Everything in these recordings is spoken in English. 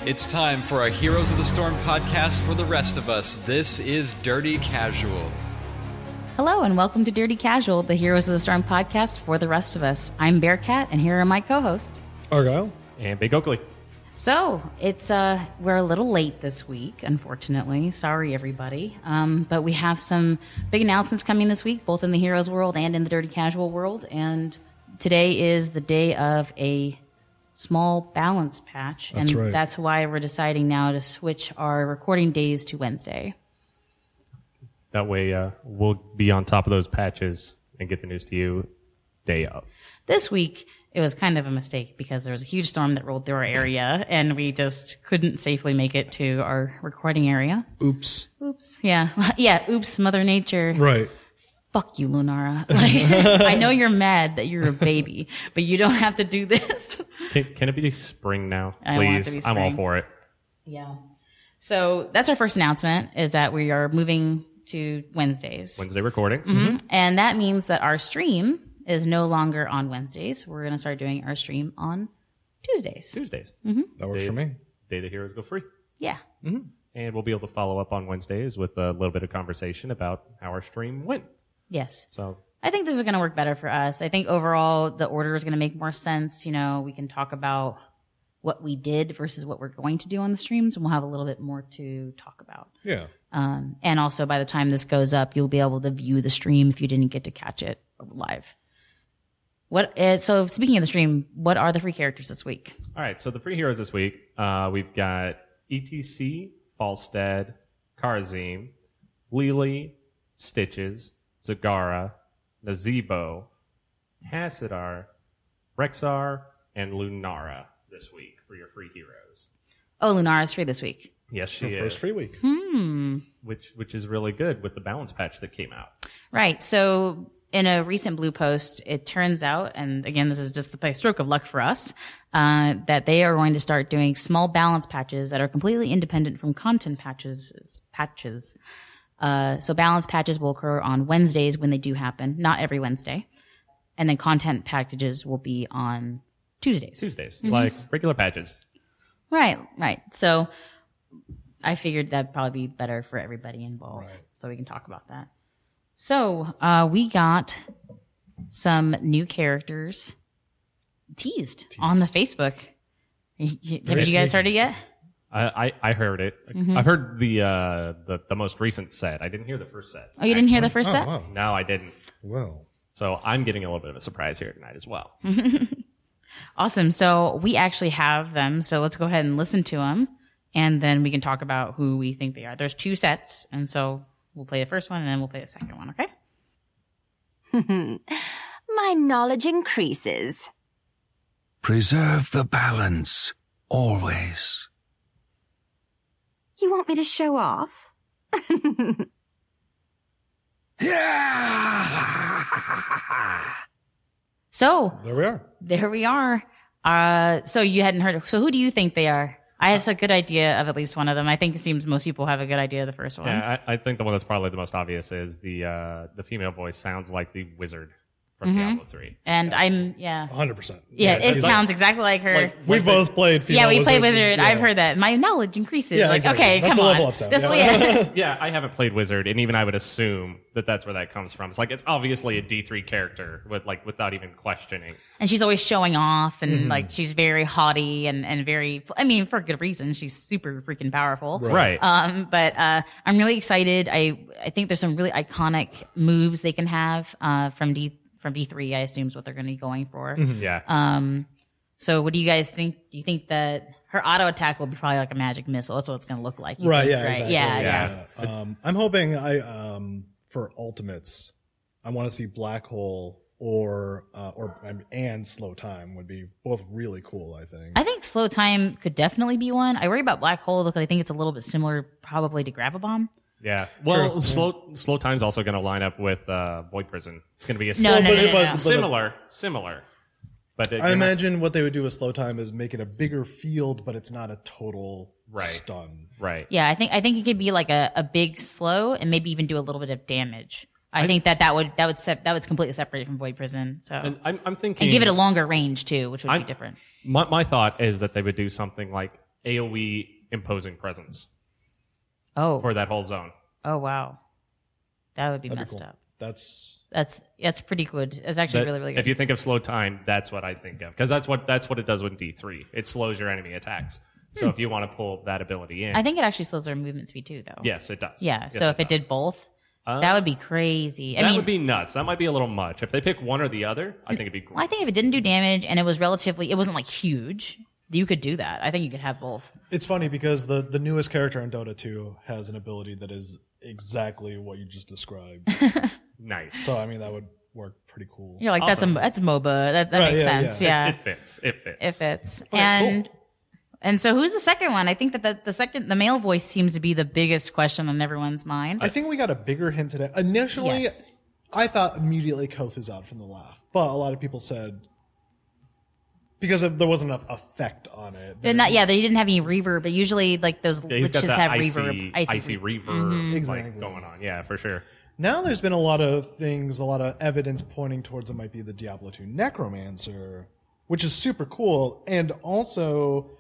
It's time for a Heroes of the Storm podcast for the rest of us. This is Dirty Casual. Hello and welcome to Dirty Casual, the Heroes of the Storm podcast for the rest of us. I'm Bearcat and here are my co-hosts. Argyle. And Big Oakley. So, we're a little late this week, unfortunately. Sorry, everybody. But we have some big announcements coming this week, both in the Heroes world and in the Dirty Casual world. And today is the day of a small balance patch. That's right. That's why we're deciding now to switch our recording days to Wednesday. That way we'll be on top of those patches and get the news to you day of. This week, it was kind of a mistake because there was a huge storm that rolled through our area and we just couldn't safely make it to our recording area. Oops. Yeah. Yeah, oops, Mother Nature. Right. Fuck you, Lunara. I know you're mad that you're a baby, but you don't have to do this. Can it be spring now, please? I want it to be spring. I'm all for it. Yeah. So that's our first announcement, is that we are moving to Wednesdays. Wednesday recordings. Mm-hmm. And that means that our stream is no longer on Wednesdays. We're going to start doing our stream on Tuesdays. Mm-hmm. That works for me. Day the Heroes go free. Yeah. Mm-hmm. And we'll be able to follow up on Wednesdays with a little bit of conversation about how our stream went. Yes. So I think this is going to work better for us. I think overall the order is going to make more sense. You know, we can talk about what we did versus what we're going to do on the streams, and we'll have a little bit more to talk about. Yeah. And also by the time this goes up, you'll be able to view the stream if you didn't get to catch it live. So speaking of the stream, what are the free characters this week? all right, so the free heroes this week, we've got ETC, Falstad, Karzim, Lily, Stitches, Zagara, Nazebo, Tassadar, Rexar, and Lunara this week for your free heroes. Oh, Lunara's free this week. Yes, she is. First free week. Which is really good with the balance patch that came out. Right. So in a recent blue post, it turns out, and again, this is just by stroke of luck for us, that they are going to start doing small balance patches that are completely independent from content patches. So balance patches will occur on Wednesdays when they do happen, not every Wednesday. And then content packages will be on Tuesdays. Mm-hmm. Like regular patches. Right. So I figured that'd probably be better for everybody involved. Right. So we can talk about that. So we got some new characters teased on the Facebook. Have you guys heard it yet? I heard it. Mm-hmm. I've heard the most recent set. I didn't hear the first set. Oh, you didn't hear the first set? Wow. No, I didn't. Well. So I'm getting a little bit of a surprise here tonight as well. Awesome. So we actually have them. So let's go ahead and listen to them, and then we can talk about who we think they are. There's two sets, and so we'll play the first one, and then we'll play the second one, okay? My knowledge increases. Preserve the balance, always. You want me to show off? So There we are. So you hadn't heard of, so who do you think they are? I have a good idea of at least one of them. I think it seems most people have a good idea of the first one. Yeah, I think the one that's probably the most obvious is the female voice sounds like the wizard from Diablo 3. And I'm, 100%. Yeah, it sounds exactly like her. We've both played female we play wizards. Wizard. Yeah. I've heard that. My knowledge increases. Yeah, like, exactly. okay, That's come the on. level up sound. This- Yeah. Yeah, I haven't played wizard, and even I would assume that that's where that comes from. It's like it's obviously a D3 character without even questioning. And she's always showing off, and like she's very haughty and very. I mean, for good reason. She's super freaking powerful. Right. But I'm really excited. I think there's some really iconic moves they can have from D3. I assume is what they're going to be going for. Mm-hmm. Yeah. So what do you guys think? Do you think that her auto attack will be probably like a magic missile? That's what it's going to look like. Right, think, yeah, right? exactly. Yeah. I'm hoping for ultimates, I want to see Black Hole and Slow Time would be both really cool, I think. I think Slow Time could definitely be one. I worry about Black Hole because I think it's a little bit similar probably to Grab-A-Bomb. Yeah. Well, True. slow time's also going to line up with Void Prison. It's going to be a No. similar. But I imagine what they would do with Slow Time is make it a bigger field, but it's not a total stun. Right. Yeah, I think it could be like a big slow and maybe even do a little bit of damage. I think that would completely separate it from Void Prison. So And I'm thinking, and give it a longer range too, which would be different. My thought is that they would do something like AoE imposing presence Oh. for that whole zone. Oh, wow. That would be That'd be messed cool. up. That's Pretty good. It's actually That- really, really good. If you think of slow time, that's what I think of, because that's what it does with D3. It slows your enemy attacks. So if you want to pull that ability in, I think it actually slows their movement speed too, though. yes, it does. Yeah. Yes, So if it does. did both, that would be crazy. That would be nuts. That might be a little much. If they pick one or the other, I think it'd be cool. Well, I think if it didn't do damage and it wasn't like huge, you could do that. I think you could have both. It's funny because the newest character in Dota 2 has an ability that is exactly what you just described. Nice. So I mean that would work pretty cool. You're like, Awesome. that's a MOBA. That Right, makes yeah, sense. yeah. Yeah. It fits. It fits. It fits. Okay, cool. And so who's the second one? I think that the male voice seems to be the biggest question on everyone's mind. I think we got a bigger hint today. Initially, Yes. I thought immediately Kothuzad from the laugh, but a lot of people said because there wasn't enough effect on it. They didn't have any reverb, but usually like those Yeah, he's got glitches that have icy, reverb. icy reverb Exactly. like going on. Yeah, for sure. Now there's been a lot of things, a lot of evidence pointing towards it might be the Diablo 2 Necromancer, which is super cool. And also,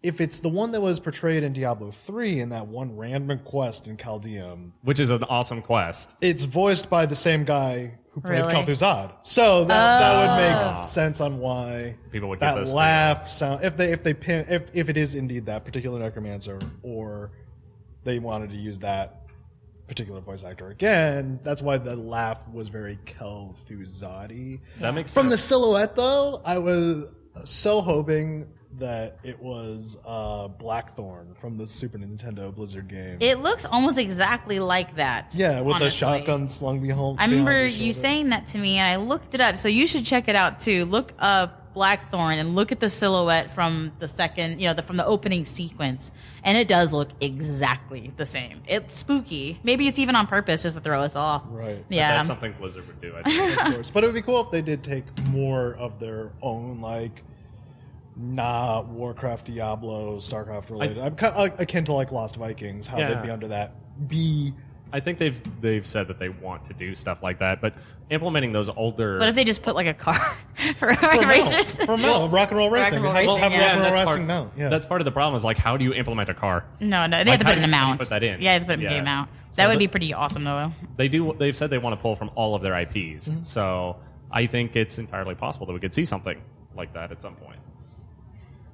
if it's the one that was portrayed in Diablo 3 in that one random quest in Chaldeum, Which is an awesome quest. it's voiced by the same guy who played Really? Kel'Thuzad. So that would Oh. make sense on why People would give that those laugh sound. If it is indeed that particular Necromancer, or they wanted to use that particular voice actor again, that's why the laugh was very Kel'Thuzad-y. That makes From the sense. silhouette, though, I was so hoping that it was Blackthorn from the Super Nintendo Blizzard game. It looks almost exactly like that. Yeah, with honestly. the shotgun slung behind. I remember behind his you shoulder. saying that to me, and I looked it up. So you should check it out too. Look up Blackthorn and look at the silhouette from the second, from the opening sequence, and it does look exactly the same. It's spooky. Maybe it's even on purpose just to throw us off. Right. Yeah. That's something Blizzard would do, I think. Of course. But it would be cool if they did take more of their own, like, not Warcraft, Diablo, Starcraft related. I'm kind of akin to like Lost Vikings, how Yeah. they'd be under that B. I think they've said that they want to do stuff like that, but implementing those older. What if they just put like a car for For racers? Mel, rock and roll Rock racing. and roll Have racing, rock yeah. and roll that's racing part, now. Yeah. That's part of the problem. Is like, how do you implement a car? No, they Like, have to how put do in a you mount. put that in? Yeah, they have to put in Yeah. a mount. So That would the- be pretty awesome, though. They've said they want to pull from all of their IPs. Mm-hmm. So I think it's entirely possible that we could see something like that at some point.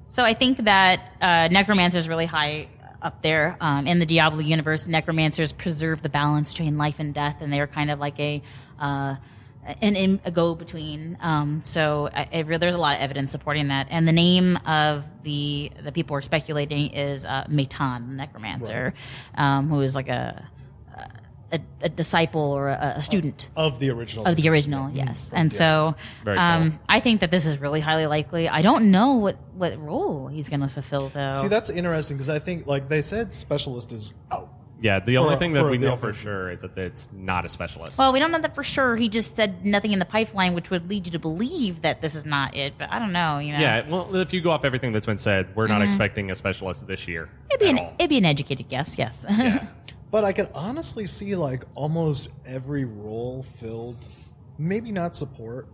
So I think that Necromancer is really high up there in the Diablo universe. Necromancers preserve the balance between life and death, and they're kind of like a go-between. So there's a lot of evidence supporting that. And the name of the people are speculating is Matan, the Necromancer, who is like a disciple or a student of the original. of the original, yes. And so Very cool. I think that this is really highly likely. I don't know what role he's going to fulfill, though. See, that's interesting because I think, like they said, specialist is out. Yeah, the only thing that for we the know for offensive. sure is that it's not a specialist. Well, we don't know that for sure. He just said nothing in the pipeline, which would lead you to believe that this is not it. But I don't know. Yeah, well, if you go off everything that's been said, we're not expecting a specialist this year. it'd be an educated guess. Yes. Yeah. But I can honestly see like almost every role filled, maybe not support,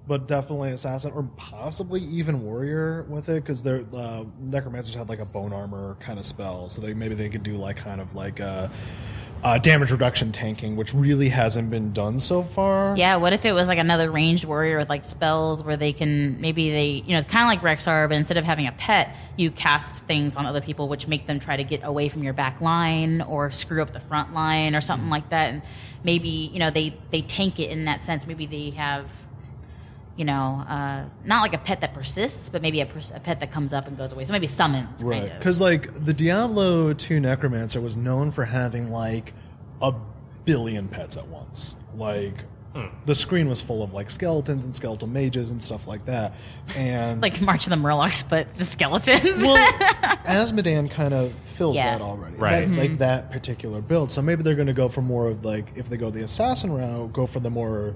but definitely assassin or possibly even warrior with it because their necromancers have like a bone armor kind of spell, so maybe they could do like kind of like damage reduction tanking, which really hasn't been done so far. Yeah, what if it was like another ranged warrior with like spells where they can it's kind of like Rexar, but instead of having a pet, you cast things on other people which make them try to get away from your back line or screw up the front line or something like that. And maybe they tank it in that sense. Maybe they have not like a pet that persists, but maybe a pet that comes up and goes away. So maybe summons, Right, kind of. because like the Diablo 2 Necromancer was known for having like a billion pets at once. Like the screen was full of like skeletons and skeletal mages and stuff like that. And Like March of the Murlocs, but just skeletons. well, Asmodan kind of fills Yeah. that already. Right. Like that particular build. So maybe they're going to go for more of like, if they go the assassin route, go for the more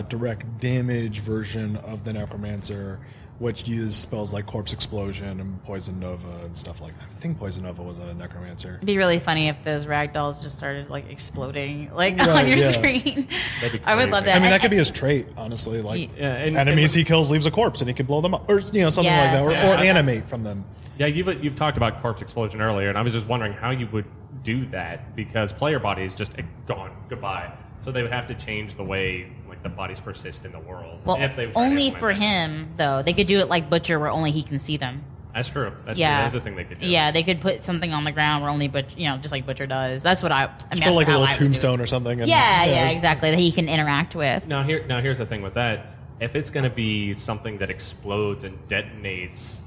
direct damage version of the Necromancer which used spells like Corpse Explosion and Poison Nova and stuff like that. I think Poison Nova was a necromancer. It'd be really funny if those ragdolls just started like exploding like Right, on your yeah. screen. That'd be I would love crazy. that. I mean, that could be his trait, honestly. Like Yeah, and enemies he kills leaves a corpse, and he can blow them up, or something like that, or Yeah. animate from them. Yeah, you've talked about Corpse Explosion earlier, and I was just wondering how you would do that, because player body is just gone, goodbye. So they would have to change the way like the bodies persist in the world. Well, if they were to only implement for that. him though. They could do it like Butcher, where only he can see them. That's true. That's Yeah. true. That's the thing they could do. Yeah, they could put something on the ground where only Butcher, just like Butcher does. That's what I mean. Just That's put like a how little I would do it. tombstone or something. And, Yeah, it's- exactly. That he can interact with. Now here's the thing with that. If it's going to be something that explodes and detonates,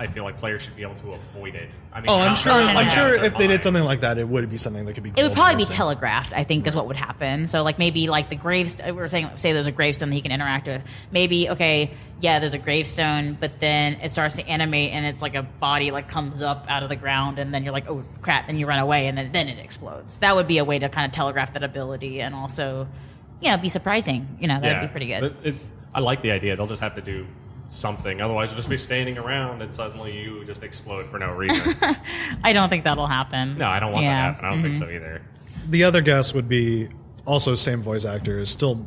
I feel like players should be able to avoid it. I mean, Oh, I'm not- sure. no, not no, I'm no. sure have it in if they did mind. something like that, it would be something that could be. It would killed probably be person. telegraphed, I think, is what would happen. So, like, maybe, like, the gravestone, we were saying, say there's a gravestone that he can interact with. Maybe, okay, yeah, there's a gravestone, but then it starts to animate, and it's like a body, like, comes up out of the ground, and then you're like, oh, crap, and you run away, and then it explodes. That would be a way to kind of telegraph that ability and also, be surprising. That would be pretty good. But I like the idea. They'll just have to do something. Otherwise, you'll just be standing around, and suddenly you just explode for no reason. I don't think that'll happen. No, I don't want that to happen. I don't think Mhm. so either. The other guess would be also same voice actor is still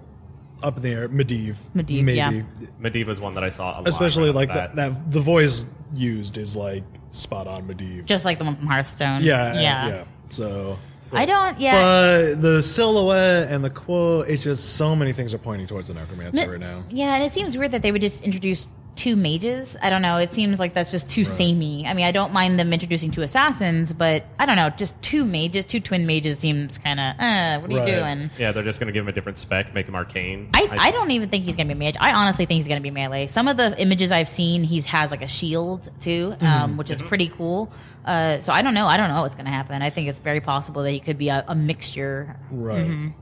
up in the air. Medivh. Medivh, maybe. yeah. Mediva's one that I saw a lot. Especially around like that. that. The voice used is like spot on Medivh. Just like the one from Hearthstone. Yeah. So. I don't, But the silhouette and the quote, it's just so many things are pointing towards the necromancer right now. Yeah, and it seems weird that they would just introduce 2 mages. I don't know. It seems like that's just too samey. I mean, I don't mind them introducing 2 assassins, but I don't know. Just 2 mages, 2 twin mages seems kind of, what are you doing? Yeah, they're just going to give him a different spec, make him arcane. I don't even think he's going to be a mage. I honestly think he's going to be melee. Some of the images I've seen, he has like a shield too, which is pretty cool. So I don't know. I don't know what's going to happen. I think it's very possible that he could be a mixture. Right.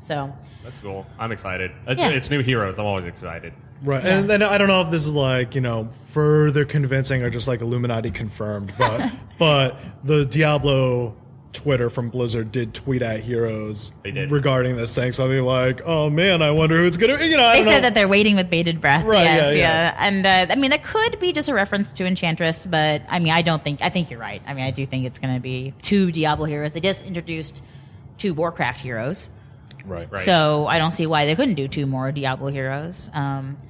So That's cool. I'm excited. Yeah. It's new heroes. I'm always excited. Right. Yeah. And then I don't know if this is like, further convincing or just like Illuminati confirmed, but the Diablo Twitter from Blizzard did tweet at Heroes They did. regarding this, saying something like, "Oh man, I wonder who it's gonna." I they don't know. said that they're waiting with bated breath. Right, Yes, yeah. And I mean, that could be just a reference to Enchantress, but I mean, I think you're right. I mean, I do think it's going to be 2 Diablo heroes. They just introduced 2 Warcraft heroes. Right. Right. So I don't see why they couldn't do 2 more Diablo heroes.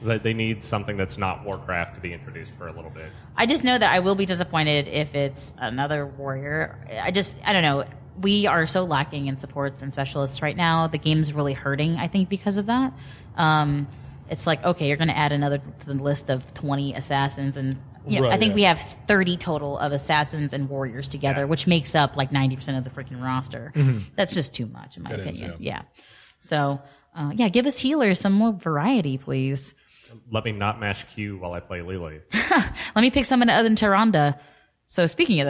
They need something that's not Warcraft to be introduced for a little bit. I just know that I will be disappointed if it's another warrior. I don't know. We are so lacking in supports and specialists right now. The game's really hurting, I think, because of that. It's like, okay, you're going to add another to the list of 20 assassins, and Right, I think yeah. we have 30 total of assassins and warriors together, Yeah. which makes up like 90% of the freaking roster. That's just too much, in my It is, opinion. yeah. So, give us healers some more variety, please. Let me not mash Q while I play Lily. Let me pick someone other than Tyrande. So speaking of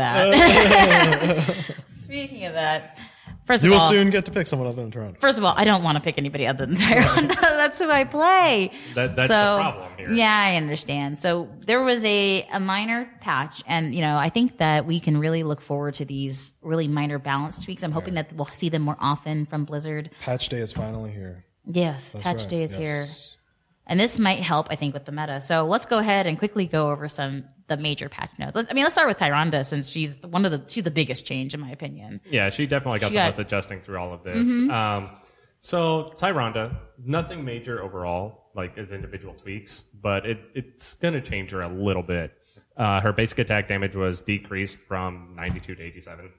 that, first You of will all, soon get to pick someone other than Toronto. first of all, I don't want to pick anybody other than Tyrande. That's who I play. That's the problem here. Yeah, I understand. So there was a minor patch, and I think that we can really look forward to these really minor balance tweaks. I'm hoping that we'll see them more often from Blizzard. Patch day is finally here. Yes, That's patch right, day is yes. here. And this might help, I think, with the meta. So let's go ahead and quickly go over the major patch notes. Let's start with Tyrande, since she's the biggest change, in my opinion. Yeah, she definitely got She the got- most adjusting through all of this. So Tyrande, nothing major overall, like as individual tweaks, but it's going to change her a little bit. Her basic attack damage was decreased from 92 to 87.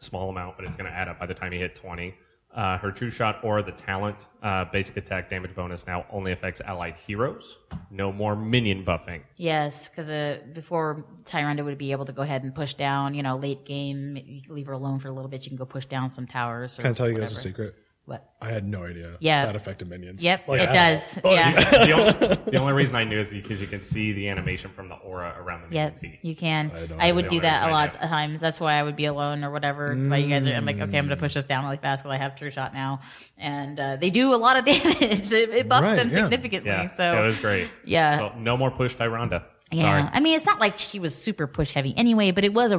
Small amount, but it's going to add up by the time you hit 20. Her True Shot or the talent basic attack damage bonus now only affects allied heroes. No more minion buffing. Yes, because before Tyrande would be able to go ahead and push down, late game, you can leave her alone for a little bit. You can go push down some towers. Or Can I tell you guys whatever. a secret? What? I had no idea Yeah. that affected minions. Yep, Like, it at does. all. Yeah. The only reason I knew is because you can see the animation from the aura around the minion Yep, feet. you can. I don't I know. would That's do the only that a reason I lot know. of times. That's why I would be alone or whatever. But you guys are, I'm like, okay, I'm going to push this down really fast because I have True Shot now. And they do a lot of damage. It buffed Right, them yeah. significantly. Yeah, So, it was great. yeah. So no more push Tyrande. Yeah, Sorry. I mean, it's not like she was super push heavy anyway, but it was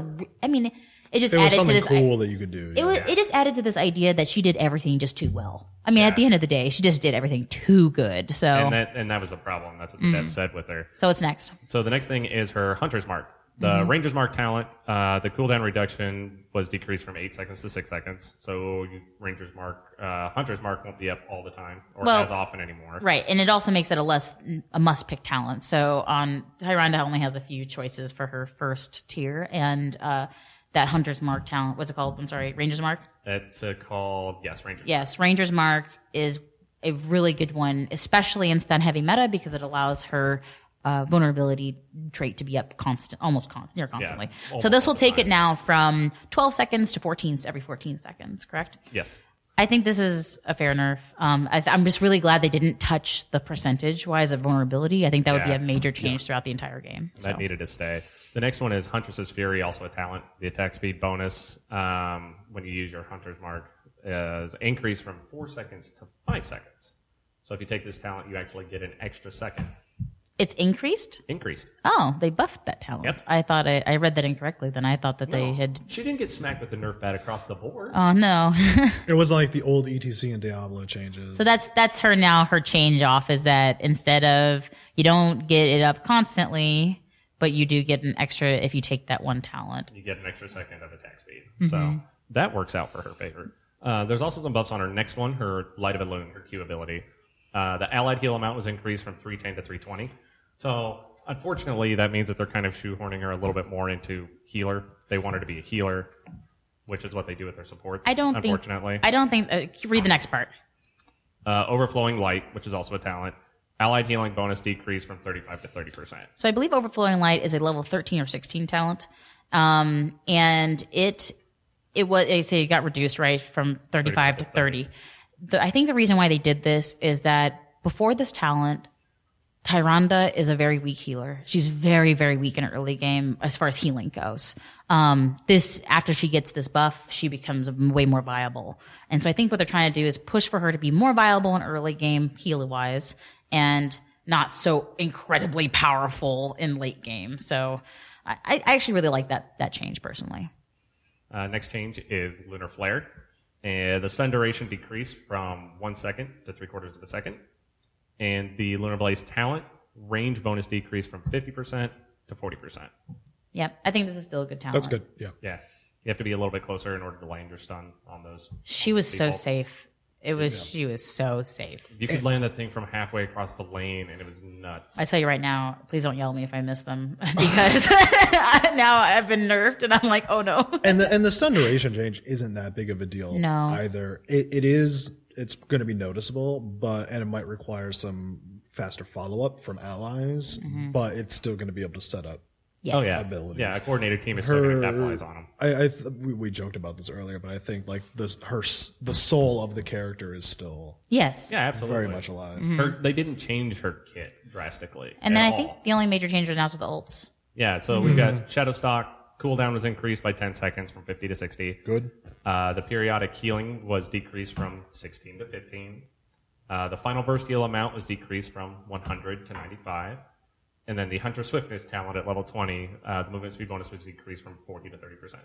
it just It was added to something this. cool that you could do. It just added to this idea that she did everything just too well. I mean, Yeah. at the end of the day, she just did everything too good. So, And that was the problem. That's what the dev said with her. so what's next? So the next thing is her Hunter's Mark. The Ranger's Mark talent, the cooldown reduction was decreased from 8 seconds to 6 seconds. So Ranger's Mark, Hunter's Mark won't be up all the time or as often anymore. Right, and it also makes it a must pick talent. So on Tyrande only has a few choices for her first tier, and that Hunter's Mark talent, what's it called? I'm sorry, Ranger's Mark. It's called Ranger's. Yes, Ranger's Mark is a really good one, especially in stun heavy meta because it allows her vulnerability trait to be up near constantly. Yeah, so this will all the take it time. now from 12 seconds to every 14 seconds, correct? Yes. I think this is a fair nerf. I'm just really glad they didn't touch the percentage-wise of vulnerability. I think that would be a major change throughout the entire game. That needed to stay. The next one is Huntress's Fury, also a talent. The attack speed bonus when you use your Hunter's Mark is increased from 4 seconds to 5 seconds. So if you take this talent, you actually get an extra second. It's increased? Increased. Oh, they buffed that talent. Yep. I thought I read that incorrectly. Then I thought that they No, had. She didn't get smacked with the nerf bat across the board. Oh no. It was like the old ETC and Diablo changes. So that's her now. Her change off is that instead of you don't get it up constantly, but you do get an extra if you take that one talent. You get an extra second of attack speed. So that works out for her favor. There's also some buffs on her next one, her Light of a Loon, her Q ability. The allied heal amount was increased from 310 to 320. So, unfortunately, that means that they're kind of shoehorning her a little bit more into healer. They want her to be a healer, which is what they do with their supports, unfortunately. I don't think. Read the next part. Overflowing Light, which is also a talent. Allied healing bonus decreased from 35 to 30%. So I believe Overflowing Light is a level 13 or 16 talent, and it got reduced right from 35 to 30. I think the reason why they did this is that before this talent, Tyrande is a very weak healer. She's very, very weak in her early game as far as healing goes. After she gets this buff, she becomes way more viable. And so I think what they're trying to do is push for her to be more viable in early game, healer-wise, and not so incredibly powerful in late game. So I actually really like that change personally. Next change is Lunar Flare. The stun duration decreased from 1 second to 3/4 of a second. And the Lunar Blaze talent range bonus decreased from 50% to 40%. Yep, I think this is still a good talent. That's good. Yeah. Yeah. You have to be a little bit closer in order to land your stun on those. She was so people. safe. She was so safe. You could land that thing from halfway across the lane, and it was nuts. I tell you right now, please don't yell at me if I miss them because now I've been nerfed and I'm like, oh no. And the stun duration change isn't that big of a deal either. It's going to be noticeable, and it might require some faster follow-up from allies, but it's still going to be able to set up Yes. Oh yeah, abilities. yeah. A coordinated team is still going to capitalize on them. We joked about this earlier, but I think like the soul of the character is still Yes. Yeah, absolutely. very much alive. They didn't change her kit drastically. And then at I think all. the only major change was now to the ults. Yeah, so we've got Shadowstock. Cooldown was increased by 10 seconds from 50 to 60. Good. The periodic healing was decreased from 16 to 15. The final burst heal amount was decreased from 100 to 95. And then the Hunter Swiftness talent at level 20, the movement speed bonus was decreased from 40 to 30%.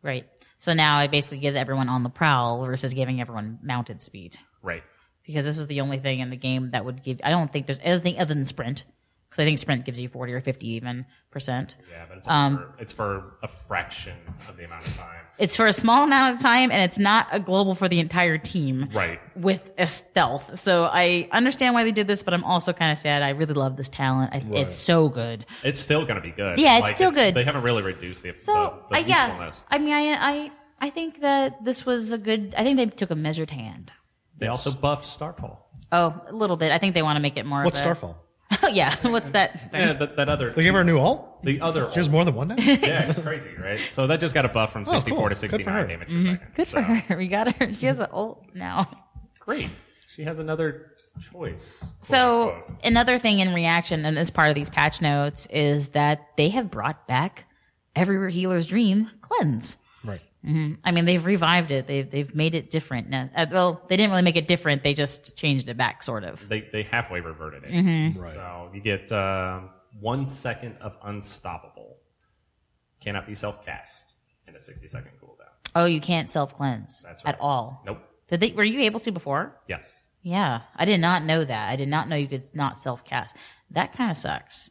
Right. So now it basically gives everyone on the prowl versus giving everyone mounted speed. Right. Because this was the only thing in the game that would give. I don't think there's anything other than sprint. Because I think sprint gives you 40 or 50 even percent. Yeah, but it's for a fraction of the amount of time. It's for a small amount of time, and it's not a global for the entire team. Right. With a stealth. So I understand why they did this, but I'm also kind of sad. I really love this talent. It's so good. It's still going to be good. Yeah, it's still good. They haven't really reduced the So, the yeah. usefulness. I mean, I think that this was a good. I think they took a measured hand. They also buffed Starfall. Oh, a little bit. I think they want to make it more What's of a. Starfall? Oh, yeah. What's that? Yeah, that other. They gave her a new ult? The other. She has more than one now? Yeah, it's crazy, right? So that just got a buff from 64 cool. to Good for 69 her. damage per second. Good for her. We got her. She has an ult now. Great. She has another choice. So quote unquote. another thing in reaction, and as part of these patch notes, is that they have brought back every healer's dream, cleanse. Right. I mean, they've revived it. They've made it different. Now, well, they didn't really make it different. They just changed it back, sort of. They halfway reverted it. Right. So you get 1 second of unstoppable. Cannot be self-cast in a 60-second cooldown. Oh, you can't self cleanse That's right. at all. Nope. Were you able to before? Yes. Yeah, I did not know that. I did not know you could not self-cast. That kind of sucks.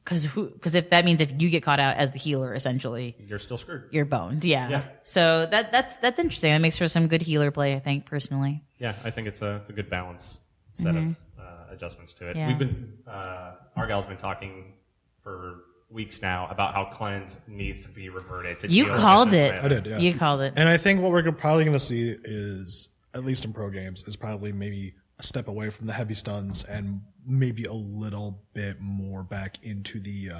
Because if that means if you get caught out as the healer, essentially, You're still screwed. you're boned. Yeah. Yeah. So that's interesting. That makes for some good healer play, I think, personally. Yeah, I think it's a good balance set of adjustments to it. Yeah. We've been Argyle's been talking for weeks now about how cleanse needs to be reverted to You shield called versus it. mana. I did, yeah. You called it. And I think what we're probably going to see is, at least in pro games, is probably maybe a step away from the heavy stuns and maybe a little bit more back into the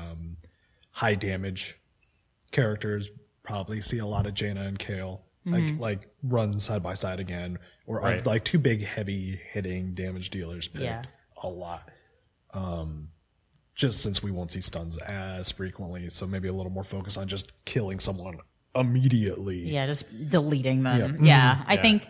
high damage characters. Probably see a lot of Jaina and Kale like run side by side again, or Right. like two big heavy hitting damage dealers picked Yeah. a lot. Just since we won't see stuns as frequently, so maybe a little more focus on just killing someone immediately. Yeah, just deleting them. Yeah. Yeah, I Yeah. think.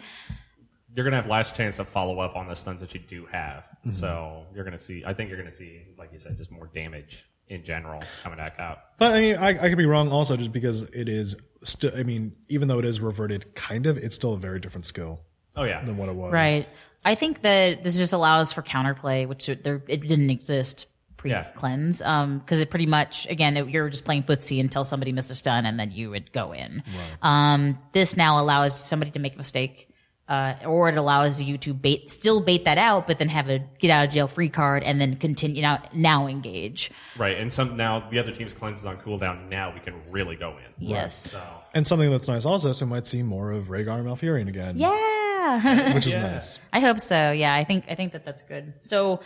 You're gonna have less chance to follow up on the stuns that you do have. Mm-hmm. So you're gonna see. I think you're gonna see, like you said, just more damage in general coming back out. But I mean, I could be wrong also, just because it is still. I mean, even though it is reverted, kind of, it's still a very different skill Oh yeah. than what it was. Right. I think that this just allows for counterplay, which it didn't exist pre-cleanse. Because it pretty much, again, you're just playing footsie until somebody missed a stun and then you would go in. Right. This now allows somebody to make a mistake. Or it allows you to still bait that out, but then have a get out of jail free card and then continue now engage. Right. And now the other team's cleanse is on cooldown. Now we can really go in. Yes. So And something that's nice also, so we might see more of Rhaegar and Malfurion again. Yeah. Which is Yeah. nice. I hope so. Yeah, I think that's good. So,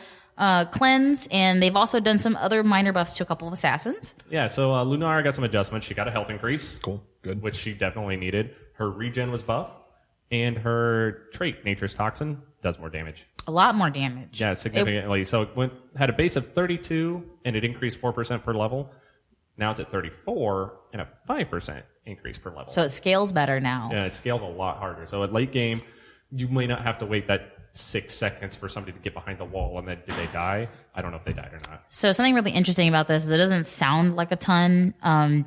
cleanse, and they've also done some other minor buffs to a couple of assassins. yeah. So Lunara got some adjustments. She got a health increase, Cool. Good. which she definitely needed. Her regen was buffed, and her trait, Nature's Toxin, does more damage. A lot more damage. Yeah, significantly. So it had a base of 32, and it increased 4% per level. Now it's at 34, and a 5% increase per level. So it scales better now. Yeah, it scales a lot harder. So at late game, you may not have to wait that 6 seconds for somebody to get behind the wall, and then did they die? I don't know if they died or not. So something really interesting about this is it doesn't sound like a ton,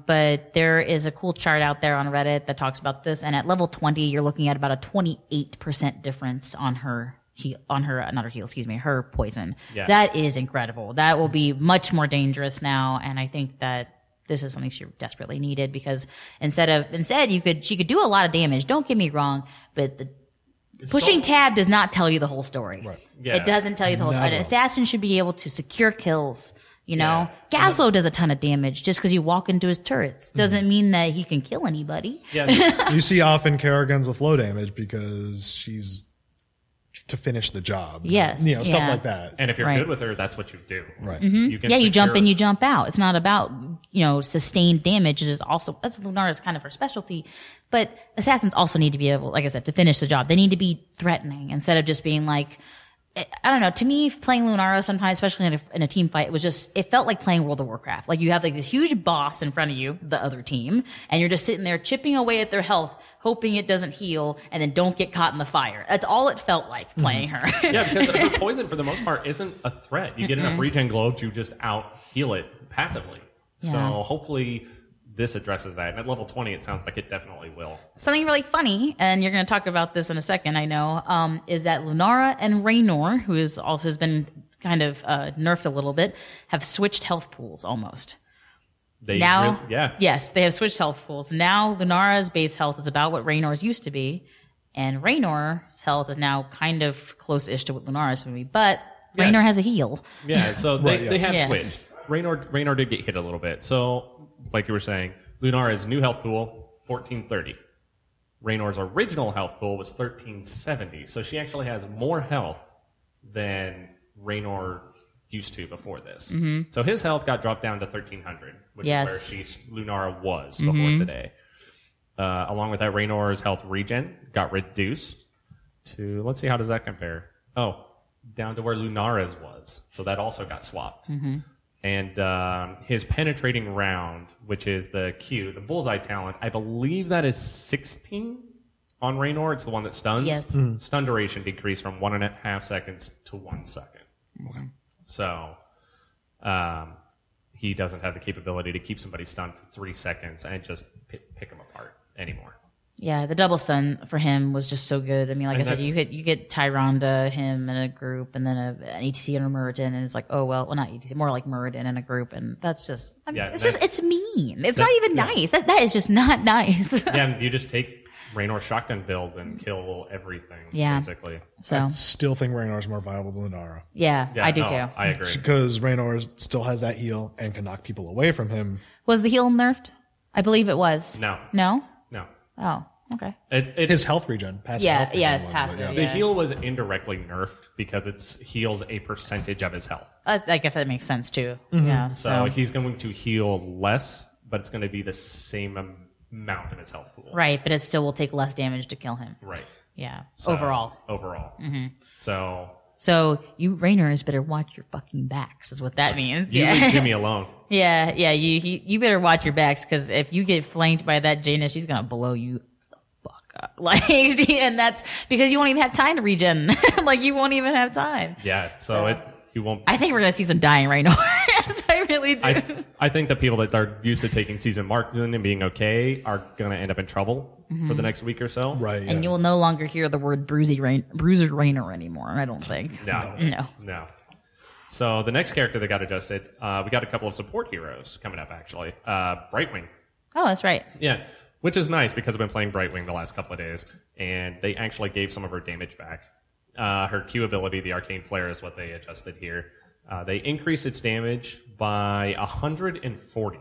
but there is a cool chart out there on Reddit that talks about this. And at level 20, you're looking at about a 28% difference on her her poison. Yeah. That is incredible. That will be much more dangerous now, and I think that this is something she desperately needed because instead she could do a lot of damage. Don't get me wrong, but pushing tab does not tell you the whole story. Right. Yeah. It doesn't tell you the whole story. Never. An assassin should be able to secure kills. You know, Yeah. Gaslow does a ton of damage just because you walk into his turrets. Doesn't mean that he can kill anybody. Yeah, You see often Kerrigan's with low damage because she's to finish the job. Yes, You know, stuff yeah. like that. and if you're Right. good with her, that's what you do. Right. You can Yeah, you jump secure- in, you jump out. It's not about, sustained damage. It is also, that's Lunara's kind of her specialty. But assassins also need to be able, like I said, to finish the job. They need to be threatening instead of just being like, I don't know. To me, playing Lunara sometimes, especially in a team fight, it felt like playing World of Warcraft. Like you have like this huge boss in front of you, the other team, and you're just sitting there chipping away at their health, hoping it doesn't heal, and then don't get caught in the fire. That's all it felt like playing her. Yeah, because her poison, for the most part, isn't a threat. You get enough regen glow to just out-heal it passively. Yeah. So hopefully this addresses that. And at level 20, it sounds like it definitely will. Something really funny, and you're going to talk about this in a second, I know, is that Lunara and Raynor, who has been kind of nerfed a little bit, have switched health pools almost. Yes, they have switched health pools. Now Lunara's base health is about what Raynor's used to be, and Raynor's health is now kind of close-ish to what Lunara's going to be, but Yeah. Raynor has a heal. Yeah, so Right, they have yes. switched. Raynor did get hit a little bit. So, like you were saying, Lunara's new health pool, 1430. Raynor's original health pool was 1370. So she actually has more health than Raynor used to before this. Mm-hmm. So his health got dropped down to 1300, which Yes. is where Lunara was before today. Along with that, Raynor's health regen got reduced to, let's see, how does that compare? Oh, down to where Lunara's was. So that also got swapped. And his penetrating round, which is the Q, the bullseye talent, I believe that is 16 on Raynor. It's the one that stuns. Yes. Stun duration decreased from 1.5 seconds to 1 second. Okay. So he doesn't have the capability to keep somebody stunned for 3 seconds and just pick them apart anymore. Yeah, the double stun for him was just so good. I mean, like And I said, you get Tyronda, him in a group, and then an ETC and a Muradin, and it's like, oh well, not ETC, more like Muradin in a group, and that's just, I mean, it's mean. It's not even nice. That is just not nice. Yeah, and you just take Raynor's shotgun build and kill everything. Yeah. Basically. So I still think Raynor's more viable than Lunara. yeah, I do too. I agree. Because Raynor still has that heal and can knock people away from him. Was the heal nerfed? I believe it was. No. No? No. Oh, okay. His health regen, passive Yeah, health yeah, regen it's was, passive, but yeah. The heal was indirectly nerfed because it heals a percentage of his health. I guess that makes sense too. Mm-hmm. Yeah. So he's going to heal less, but it's going to be the same amount of his health pool. Right, but it still will take less damage to kill him. Right. Yeah. So, Overall. Mm-hmm. So you Rainers better watch your fucking backs, is what that means. you Yeah. leave Jimmy alone. Yeah. You better watch your backs, because if you get flanked by that Jaina, she's gonna blow you the fuck up. Like, and that's because you won't even have time to regen. Like, you won't even have time. Yeah. So you won't. I think we're gonna see some dying right now. Yes, I really do. I think the people that are used to taking season marksman and being okay are going to end up in trouble for the next week or so. Right. And you will no longer hear the word Bruiser Rainer anymore, I don't think. No. So the next character that got adjusted, we got a couple of support heroes coming up, actually. Brightwing. Oh, that's right. Yeah, which is nice because I've been playing Brightwing the last couple of days, and they actually gave some of her damage back. Her Q ability, the Arcane Flare, is what they adjusted here. They increased its damage by 140.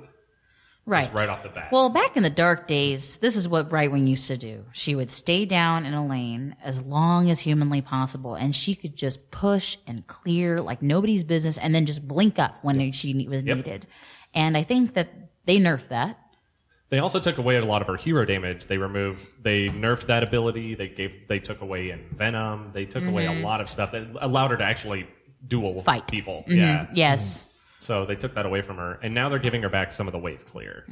Right. Just right off the bat. Well, back in the dark days, this is what Brightwing used to do. She would stay down in a lane as long as humanly possible, and she could just push and clear like nobody's business, and then just blink up when she was needed. And I think that they nerfed that. They also took away a lot of her hero damage. They nerfed that ability. They took away Venom. They took away a lot of stuff that allowed her to actually duel Fight people. Mm-hmm. Yeah. Yes. So they took that away from her, and now they're giving her back some of the wave clear.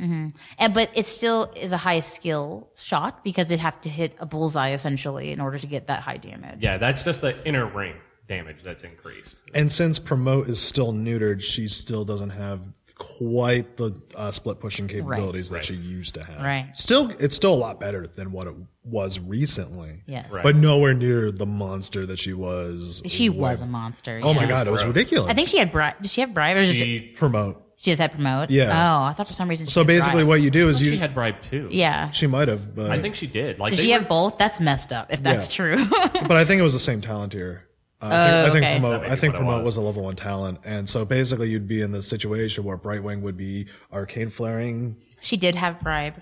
But it still is a high skill shot because it have to hit a bullseye essentially in order to get that high damage. Yeah, that's just the inner ring damage that's increased. And since Promote is still neutered, she still doesn't have quite the split pushing capabilities that she used to have. Right. It's still a lot better than what it was recently. Yes. Right. But nowhere near the monster that she was. She was a monster. Oh yeah. my god, it was gross. ridiculous. I think she had bribe. Did she have bribe? Or She Promote. she just had promote? Yeah. Oh, I thought for some reason she So had basically, bribe. what you do is she had bribe too. Yeah. She might have, but I think she did. Like Did they she were- have both? That's messed up, if that's true. but I think it was the same talent tier. I think okay. Promote. That may I be think what it Promote was. was a level 1 talent, and so basically you'd be in the situation where Brightwing would be arcane flaring. She did have bribe.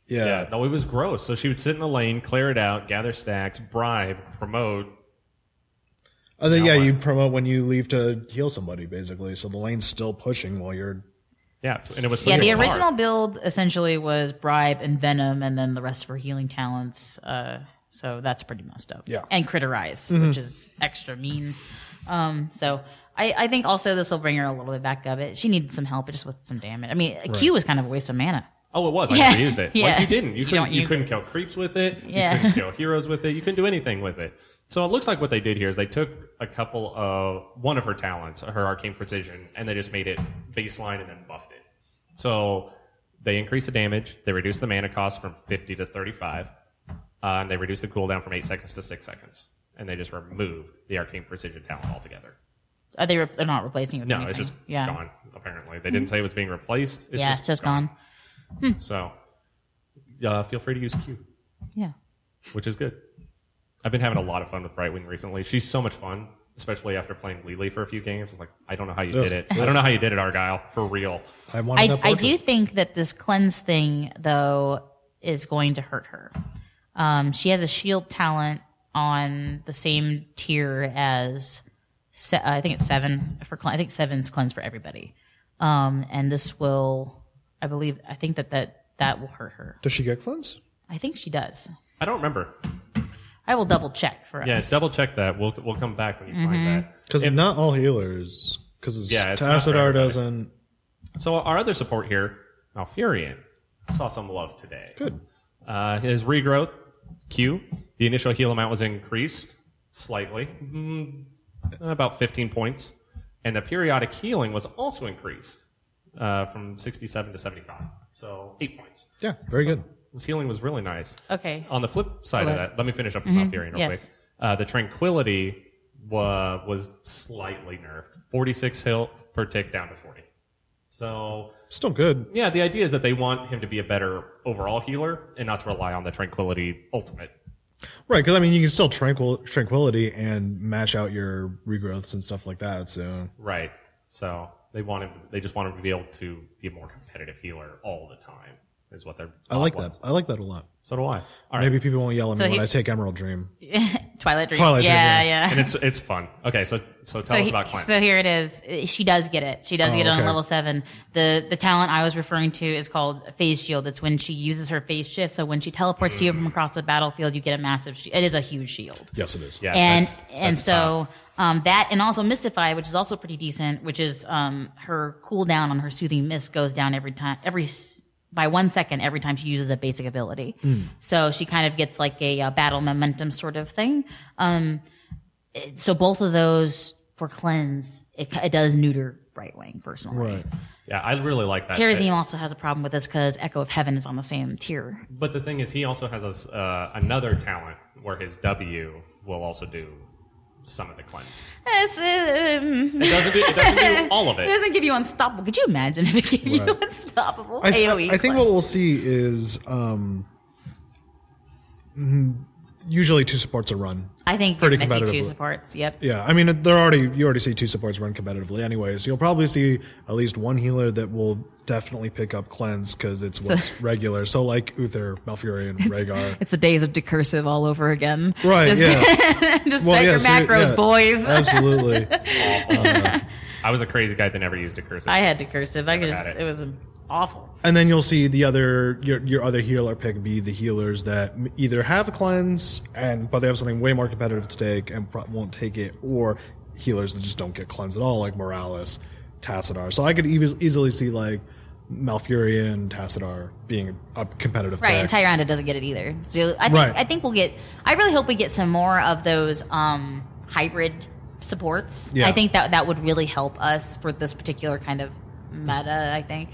Yeah, no, it was gross. So she would sit in the lane, clear it out, gather stacks, bribe, promote. And then Now what? you promote when you leave to heal somebody, basically. So the lane's still pushing while you're. Yeah, and it was Yeah, the pretty hard. original build essentially was bribe and venom, and then the rest of her healing talents. So that's pretty messed up. Yeah. And criterize, which is extra mean. So I think also this will bring her a little bit back of it. She needed some help just with some damage. I mean, Q was kind of a waste of mana. Oh, it was. I Yeah. never used it. Yeah. Like, you didn't. You don't use couldn't kill creeps with it. Yeah. You couldn't kill heroes with it. You couldn't do anything with it. So it looks like what they did here is they took one of her talents, her arcane precision, and they just made it baseline and then buffed it. So they increased the damage. They reduced the mana cost from 50 to 35. And they reduced the cooldown from 8 seconds to 6 seconds. And they just removed the arcane precision talent altogether. They're not replacing it with No, anything. it's just yeah. gone, apparently. They didn't say it was being replaced. It's Yeah, it's just gone. So feel free to use Q, Yeah. which is good. I've been having a lot of fun with Brightwing recently. She's so much fun, especially after playing Lily for a few games. It's like, I don't know how you did it. I don't know how you did it, Argyle, for real. I wanted that I portrait. do think that this cleanse thing, though, is going to hurt her. She has a shield talent on the same tier as I think it's 7 for. I think 7's cleanse for everybody, and this will, I think that will hurt her. Does she get cleanse? I think she does. I don't remember. I will double check for us. Yeah, double check that. We'll come back when you find that. Because If- not all healers. Because Yeah, it's not for Tassadar everybody. doesn't. So our other support here, Malfurion, saw some love today. Good. His regrowth, Q, the initial heal amount was increased slightly, about 15 points. And the periodic healing was also increased from 67 to 75. So 8 points. Yeah, very good. His healing was really nice. Okay. On the flip side of Okay. that, let me finish up with Malfurion real Yes. quick. The Tranquility was slightly nerfed. 46 health per tick down to 40. So, Still good. yeah, the idea is that they want him to be a better overall healer and not to rely on the Tranquility ultimate. Right, because I mean, you can still tranquility and match out your regrowths and stuff like that. So Right. So they just want him to be able to be a more competitive healer all the time, is what they're. I like that. I like that a lot. So do I. All right. Maybe people won't yell at me So when I take Emerald Dream. Twilight Dream. Twilight Dream, yeah, yeah. And it's fun. Okay, so tell us about Cleanse. So here it is. She does get it. She does get it on okay. level 7. The talent I was referring to is called Phase Shield. It's when she uses her phase shift. So when she teleports to you from across the battlefield, you get a massive shield. It is a huge shield. Yes, it is. Yeah, and that's so tough. that, and also Mystify, which is also pretty decent, which is her cooldown on her Soothing Mist goes down by 1 second every time she uses a basic ability. So she kind of gets like a battle momentum sort of thing. So both of those for Cleanse, it does neuter Brightwing personally. Right. Yeah, I really like that. Karazim also has a problem with this because Echo of Heaven is on the same tier. But the thing is, he also has another talent where his W will also do some of the cleanse. It doesn't do all of It it. doesn't give you unstoppable. Could you imagine if it gave you Right. unstoppable I AoE? think what we'll see is usually 2 supports are run. I think pretty you're going to see 2 competitively. supports. Yep. Yeah, I mean, you already see 2 supports run competitively anyway, so you'll probably see at least 1 healer that will definitely pick up Cleanse because it's what's regular. So like Uther, Malfurion, Rhaegar. It's the days of decursive all over again. Right, Just, yeah. just Well, set yeah, your so- macros, yeah, boys. Absolutely. I was a crazy guy that never used a cursive. I had decursive. Never had it. It was awful. And then you'll see your other healer pick be the healers that either have a Cleanse but they have something way more competitive to take and won't take it, or healers that just don't get Cleanse at all, like Morales, Tassadar. So I could easily see like Malfurion, Tassadar being a competitive Right, pick. and Tyrande doesn't get it either. So Right. I think we'll get. I really hope we get some more of those hybrid supports. Yeah. I think that would really help us for this particular kind of meta. I think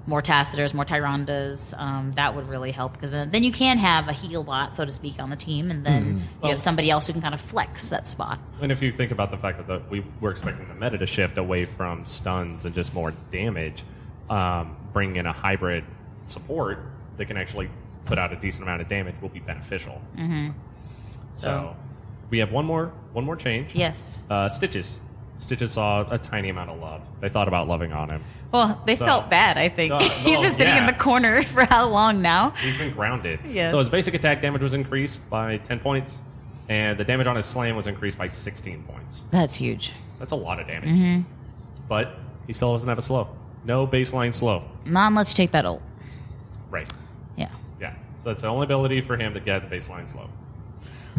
more Tassadars, more Tyrandas. That would really help because then you can have a heal bot, so to speak, on the team, and then you have somebody else who can kind of flex that spot. And if you think about the fact that we're expecting the meta to shift away from stuns and just more damage, bringing in a hybrid support that can actually put out a decent amount of damage will be beneficial. Mm-hmm. So we have one more change. Yes. Stitches. Stitches saw a tiny amount of love. They thought about loving on him. Well, they felt bad, I think. He's been sitting in yeah. the corner for how long now? He's been grounded. Yes. So his basic attack damage was increased by 10 points, and the damage on his slam was increased by 16 points. That's huge. That's a lot of damage. Mm-hmm. But he still doesn't have a slow. No baseline slow. Not unless you take that ult. Right. Yeah. Yeah. So that's the only ability for him that has a baseline slow.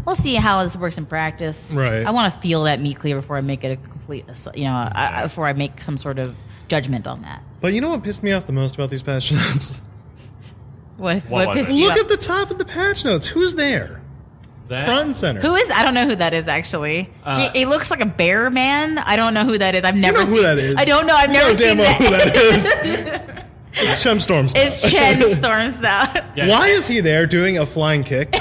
We'll see how this works in practice. Right. I want to feel that meat clear before I make it a complete, before I make some sort of judgment on that. But you know what pissed me off the most about these patch notes? What was pissed it? you Look off? at the top of the patch notes. Who's there? That, Front and center. Who is? I don't know who that is actually. He looks like a bear man. I don't know who that is. I've never know seen who that is. I don't know. I've never seen damn well that. who that is. It's Chen Stormstout. It's Chen Stormstout. Yeah. Why is he there doing a flying kick?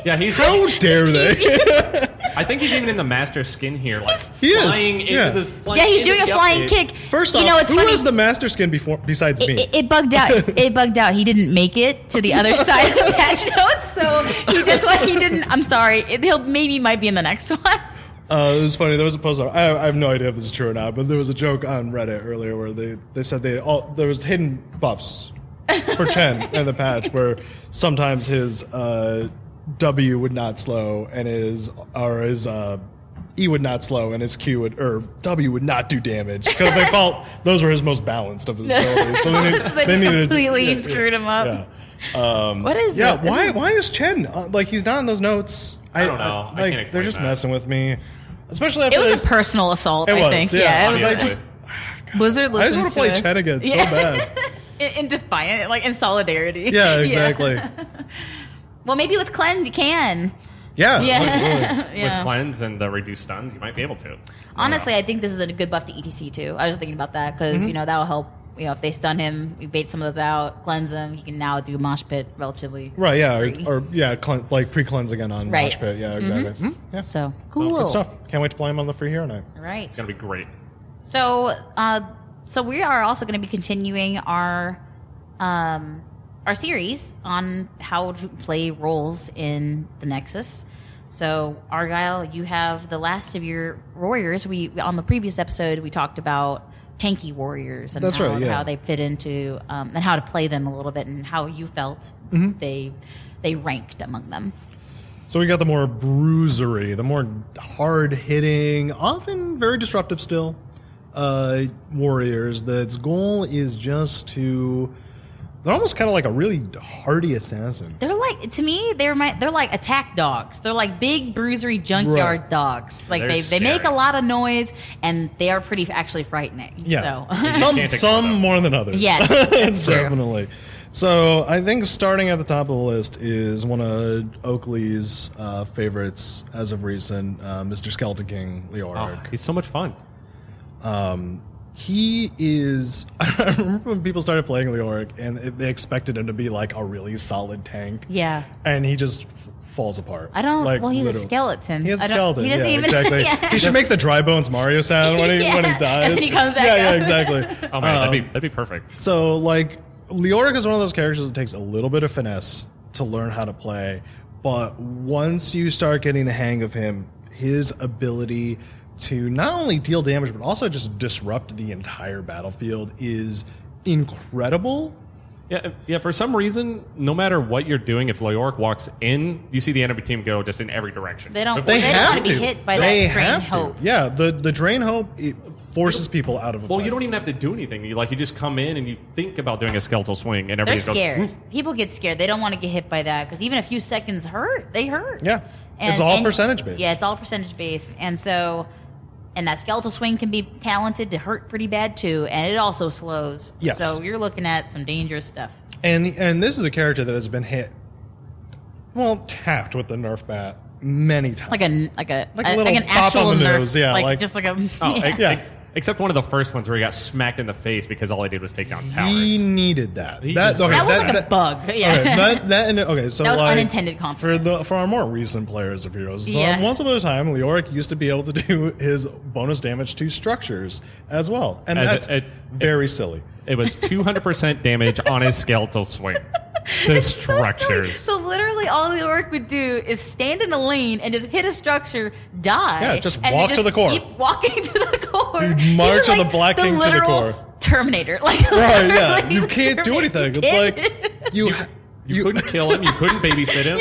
Yeah, he's. How dare they? I think he's even in the master skin here, like He is, flying yeah. into the. Flying Yeah, he's into doing a the flying update. kick. First you off, know, it's who funny. was the master skin besides me? It bugged out. It bugged out. He didn't make it to the other side of the patch notes, so that's why he didn't. I'm sorry. He might be in the next one. It was funny. There was a post. I have no idea if this is true or not, but there was a joke on Reddit earlier where they said there was hidden buffs for Chen in the patch where sometimes his W would not slow and his E would not slow and his W would not do damage because they felt those were his most balanced of his abilities. So they needed completely screwed him up. Yeah. What is yeah? that? Why is Chen like he's not in those notes? I don't know. I Like can't explain they're just that. messing with me, especially after It was this- a personal assault, It I was, think. yeah. It was like Obviously. Blizzard I just listens want to play us. Chen again so bad. in defiant, like in solidarity. Yeah, exactly. Well, maybe with Cleanse you can. Yeah, Yeah. absolutely. Yeah. With cleanse and the reduced stuns, you might be able to. Honestly, I think this is a good buff to ETC too. I was thinking about that because Mm-hmm. that will help if they stun him, we bait some of those out, cleanse him. He can now do mosh pit relatively. Right, yeah, free. like pre-cleanse again on Right. Mosh Pit. Yeah, exactly. Yeah. So cool. Good stuff. Can't wait to play him on the free hero night. Right. It's gonna be great. So, so we are also going to be continuing our series on how to play roles in the Nexus. So, Argyle, you have the last of your warriors. On the previous episode we talked about tanky warriors and That's right, yeah. how they fit into and how to play them a little bit and how you felt they ranked among them. So we got the more bruisery, the more hard-hitting, often very disruptive still, warriors. That's goal is just to... They're almost kind of like a really hardy assassin. They're like, to me, they're like attack dogs. They're like big, bruisery junkyard Right. dogs. Like They're they make a scary. lot of noise, and they are pretty actually frightening. Yeah. So. Some can't ignore them. more than others. Yes, that's true. Definitely. So I think starting at the top of the list is one of Oakley's favorites as of recent, Mr. Skeleton King, Oh, Leoric. he's so much fun. He is... I remember when people started playing Leoric and they expected him to be like a really solid tank. Yeah. And he just falls apart. I don't. Like, well, he's literally. a skeleton. He has a I don't- skeleton. He doesn't yeah, even. exactly. Yeah. He should make the dry bones Mario sound when he Yeah. dies. And he comes back Yeah, up. yeah, exactly. Oh man, that'd be perfect. So, like, Leoric is one of those characters that takes a little bit of finesse to learn how to play, but once you start getting the hang of him, his ability to not only deal damage but also just disrupt the entire battlefield is incredible. Yeah. For some reason, no matter what you're doing, if Leoric walks in, you see the enemy team go just in every direction. They don't. They They don't have want to to be hit by they that drain have hope. to. Yeah, the drain hope it forces people out of a Well, fight. you don't even have to do anything. You just come in and you think about doing a skeletal swing, and They're everybody goes. scared. "Whoop." People get scared. They don't want to get hit by that because even a few seconds hurt. They hurt. Yeah, it's all percentage based. Yeah, it's all percentage based, and so. And that skeletal swing can be talented to hurt pretty bad too, and it also slows. Yes. So you're looking at some dangerous stuff. And this is a character that has been tapped with the Nerf bat many times. Like an little an pop actual on the Nerf, nose, yeah, like- just like a Oh, Yeah. Except one of the first ones where he got smacked in the face because all he did was take down towers. He needed that. He That, deserved okay, that was like a that- bug. Yeah. Okay, so That was like, unintended consequence. For our more recent players of Heroes, so Yeah. once upon a time, Leoric used to be able to do his bonus damage to structures as well, and As that's very silly. It was 200% damage on his skeletal swing to It's so silly. structures. So literally, all the orc would do is stand in a lane and just hit a structure, die. Yeah, just and walk then to the core. Keep walking to the core. You'd He march was on the like Black King to the literal core. Terminator. Like Right? Yeah, literally you the can't do Terminator. anything. You It's can't. like You couldn't kill him. You couldn't babysit him.